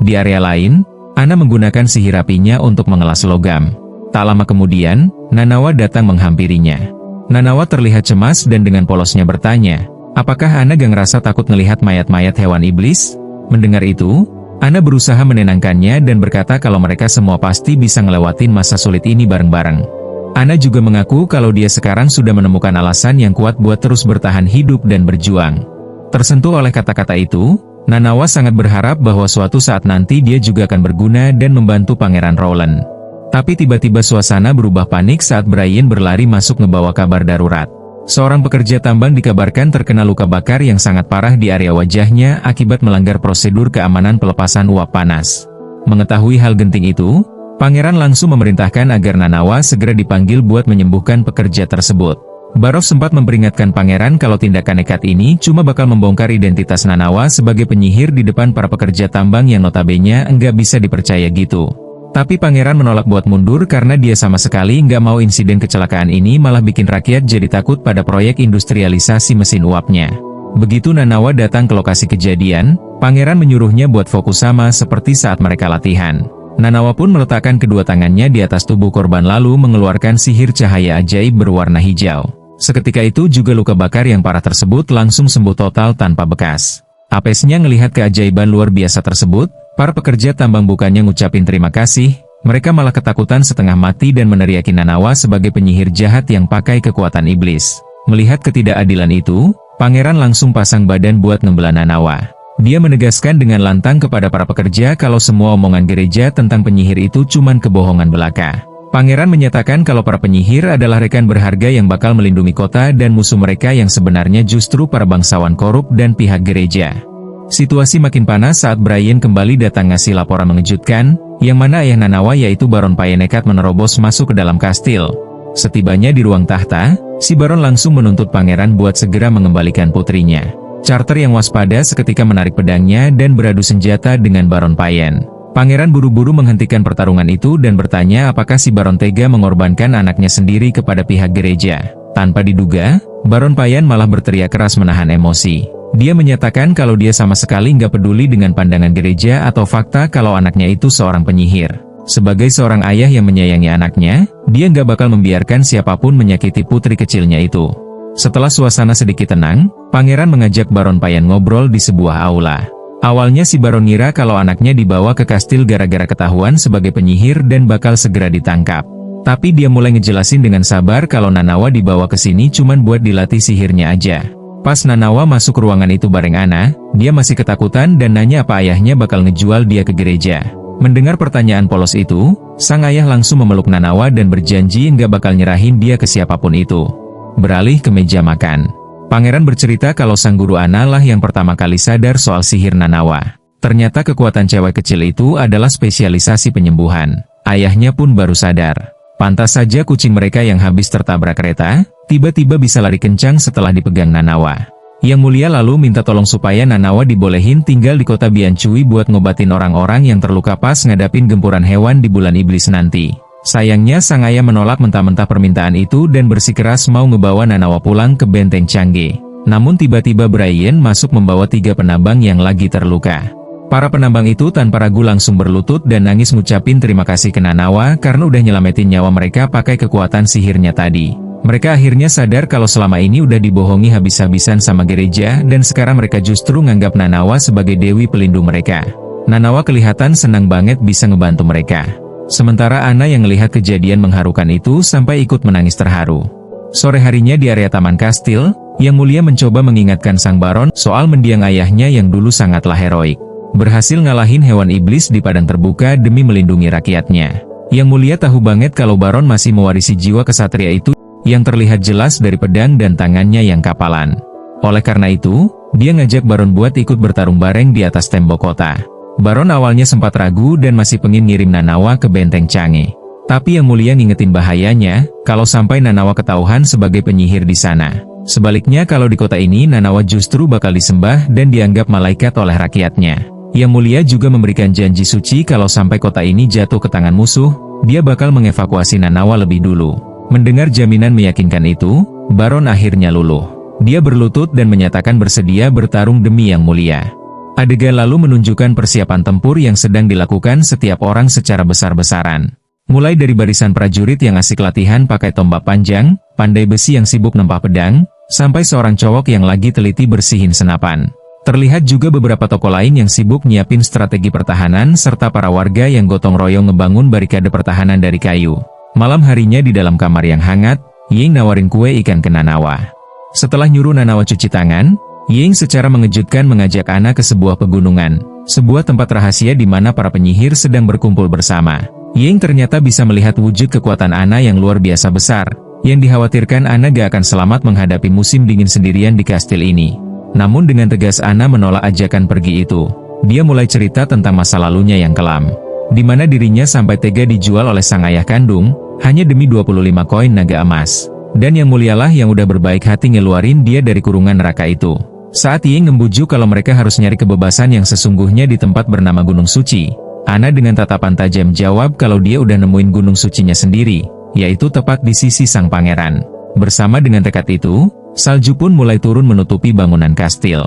Di area lain, Anna menggunakan sihir apinya untuk mengelas logam. Tak lama kemudian, Nanawa datang menghampirinya. Nanawa terlihat cemas dan dengan polosnya bertanya, "Apakah Anna gak ngerasa takut ngelihat mayat-mayat hewan iblis?" Mendengar itu, Anna berusaha menenangkannya dan berkata kalau mereka semua pasti bisa ngelewatin masa sulit ini bareng-bareng. Anna juga mengaku kalau dia sekarang sudah menemukan alasan yang kuat buat terus bertahan hidup dan berjuang. Tersentuh oleh kata-kata itu, Nanawa sangat berharap bahwa suatu saat nanti dia juga akan berguna dan membantu Pangeran Rowland. Tapi tiba-tiba suasana berubah panik saat Brian berlari masuk ngebawa kabar darurat. Seorang pekerja tambang dikabarkan terkena luka bakar yang sangat parah di area wajahnya akibat melanggar prosedur keamanan pelepasan uap panas. Mengetahui hal genting itu, Pangeran langsung memerintahkan agar Nanawa segera dipanggil buat menyembuhkan pekerja tersebut. Barov sempat memperingatkan Pangeran kalau tindakan nekat ini cuma bakal membongkar identitas Nanawa sebagai penyihir di depan para pekerja tambang yang notabene enggak bisa dipercaya gitu. Tapi Pangeran menolak buat mundur karena dia sama sekali nggak mau insiden kecelakaan ini malah bikin rakyat jadi takut pada proyek industrialisasi mesin uapnya. Begitu Nanawa datang ke lokasi kejadian, Pangeran menyuruhnya buat fokus sama seperti saat mereka latihan. Nanawa pun meletakkan kedua tangannya di atas tubuh korban lalu mengeluarkan sihir cahaya ajaib berwarna hijau. Seketika itu juga luka bakar yang parah tersebut langsung sembuh total tanpa bekas. Apesnya ngelihat keajaiban luar biasa tersebut, para pekerja tambang bukannya ngucapin terima kasih, mereka malah ketakutan setengah mati dan meneriaki Nanawa sebagai penyihir jahat yang pakai kekuatan iblis. Melihat ketidakadilan itu, Pangeran langsung pasang badan buat ngebelah Nanawa. Dia menegaskan dengan lantang kepada para pekerja kalau semua omongan gereja tentang penyihir itu cuman kebohongan belaka. Pangeran menyatakan kalau para penyihir adalah rekan berharga yang bakal melindungi kota dan musuh mereka yang sebenarnya justru para bangsawan korup dan pihak gereja. Situasi makin panas saat Brian kembali datang ngasih laporan mengejutkan, yang mana ayah Nanawa yaitu Baron Paye nekat menerobos masuk ke dalam kastil. Setibanya di ruang tahta, si Baron langsung menuntut Pangeran buat segera mengembalikan putrinya. Carter yang waspada seketika menarik pedangnya dan beradu senjata dengan Baron Payen. Pangeran buru-buru menghentikan pertarungan itu dan bertanya apakah si Baron tega mengorbankan anaknya sendiri kepada pihak gereja. Tanpa diduga, Baron Payen malah berteriak keras menahan emosi. Dia menyatakan kalau dia sama sekali nggak peduli dengan pandangan gereja atau fakta kalau anaknya itu seorang penyihir. Sebagai seorang ayah yang menyayangi anaknya, dia nggak bakal membiarkan siapapun menyakiti putri kecilnya itu. Setelah suasana sedikit tenang, Pangeran mengajak Baron Payen ngobrol di sebuah aula. Awalnya si Baron ngira kalau anaknya dibawa ke kastil gara-gara ketahuan sebagai penyihir dan bakal segera ditangkap. Tapi dia mulai ngejelasin dengan sabar kalau Nanawa dibawa ke sini cuman buat dilatih sihirnya aja. Pas Nanawa masuk ruangan itu bareng Anna, dia masih ketakutan dan nanya apa ayahnya bakal ngejual dia ke gereja. Mendengar pertanyaan polos itu, sang ayah langsung memeluk Nanawa dan berjanji nggak bakal nyerahin dia ke siapapun itu. Beralih ke meja makan, Pangeran bercerita kalau sang guru Anna lah yang pertama kali sadar soal sihir Nanawa. Ternyata kekuatan cewek kecil itu adalah spesialisasi penyembuhan. Ayahnya pun baru sadar. Pantas saja kucing mereka yang habis tertabrak kereta, tiba-tiba bisa lari kencang setelah dipegang Nanawa. Yang Mulia lalu minta tolong supaya Nanawa dibolehin tinggal di kota Biancui buat ngobatin orang-orang yang terluka pas ngadapin gempuran hewan di bulan iblis nanti. Sayangnya sang ayah menolak mentah-mentah permintaan itu dan bersikeras mau ngebawa Nanawa pulang ke benteng Changge. Namun tiba-tiba Brian masuk membawa 3 penambang yang lagi terluka. Para penambang itu tanpa ragu langsung berlutut dan nangis ngucapin terima kasih ke Nanawa karena udah nyelamatin nyawa mereka pakai kekuatan sihirnya tadi. Mereka akhirnya sadar kalau selama ini udah dibohongi habis-habisan sama gereja dan sekarang mereka justru nganggap Nanawa sebagai dewi pelindung mereka. Nanawa kelihatan senang banget bisa ngebantu mereka. Sementara Anna yang melihat kejadian mengharukan itu sampai ikut menangis terharu. Sore harinya di area Taman Kastil, Yang Mulia mencoba mengingatkan Sang Baron soal mendiang ayahnya yang dulu sangatlah heroik. Berhasil ngalahin hewan iblis di padang terbuka demi melindungi rakyatnya. Yang Mulia tahu banget kalau Baron masih mewarisi jiwa kesatria itu, yang terlihat jelas dari pedang dan tangannya yang kapalan. Oleh karena itu, dia ngajak Baron buat ikut bertarung bareng di atas tembok kota. Baron awalnya sempat ragu dan masih pengen ngirim Nanawa ke benteng Changge. Tapi Yang Mulia ngingetin bahayanya, kalau sampai Nanawa ketahuan sebagai penyihir di sana. Sebaliknya kalau di kota ini Nanawa justru bakal disembah dan dianggap malaikat oleh rakyatnya. Yang Mulia juga memberikan janji suci kalau sampai kota ini jatuh ke tangan musuh, dia bakal mengevakuasi Nanawa lebih dulu. Mendengar jaminan meyakinkan itu, Baron akhirnya luluh. Dia berlutut dan menyatakan bersedia bertarung demi Yang Mulia. Adegan lalu menunjukkan persiapan tempur yang sedang dilakukan setiap orang secara besar-besaran. Mulai dari barisan prajurit yang asik latihan pakai tombak panjang, pandai besi yang sibuk nempah pedang, sampai seorang cowok yang lagi teliti bersihin senapan. Terlihat juga beberapa tokoh lain yang sibuk nyiapin strategi pertahanan serta para warga yang gotong royong ngebangun barikade pertahanan dari kayu. Malam harinya di dalam kamar yang hangat, Ying nawarin kue ikan ke Nanawa. Setelah nyuruh Nanawa cuci tangan, Ying secara mengejutkan mengajak Anna ke sebuah pegunungan, sebuah tempat rahasia di mana para penyihir sedang berkumpul bersama. Ying ternyata bisa melihat wujud kekuatan Anna yang luar biasa besar, yang dikhawatirkan Anna gak akan selamat menghadapi musim dingin sendirian di kastil ini. Namun dengan tegas Anna menolak ajakan pergi itu. Dia mulai cerita tentang masa lalunya yang kelam, di mana dirinya sampai tega dijual oleh sang ayah kandung, hanya demi 25 koin naga emas. Dan Yang Mulialah yang udah berbaik hati ngeluarin dia dari kurungan neraka itu. Saat Ying ngembujuk kalau mereka harus nyari kebebasan yang sesungguhnya di tempat bernama Gunung Suci, Anna dengan tatapan tajam jawab kalau dia udah nemuin gunung sucinya sendiri, yaitu tepat di sisi sang pangeran. Bersama dengan tekad itu, salju pun mulai turun menutupi bangunan kastil.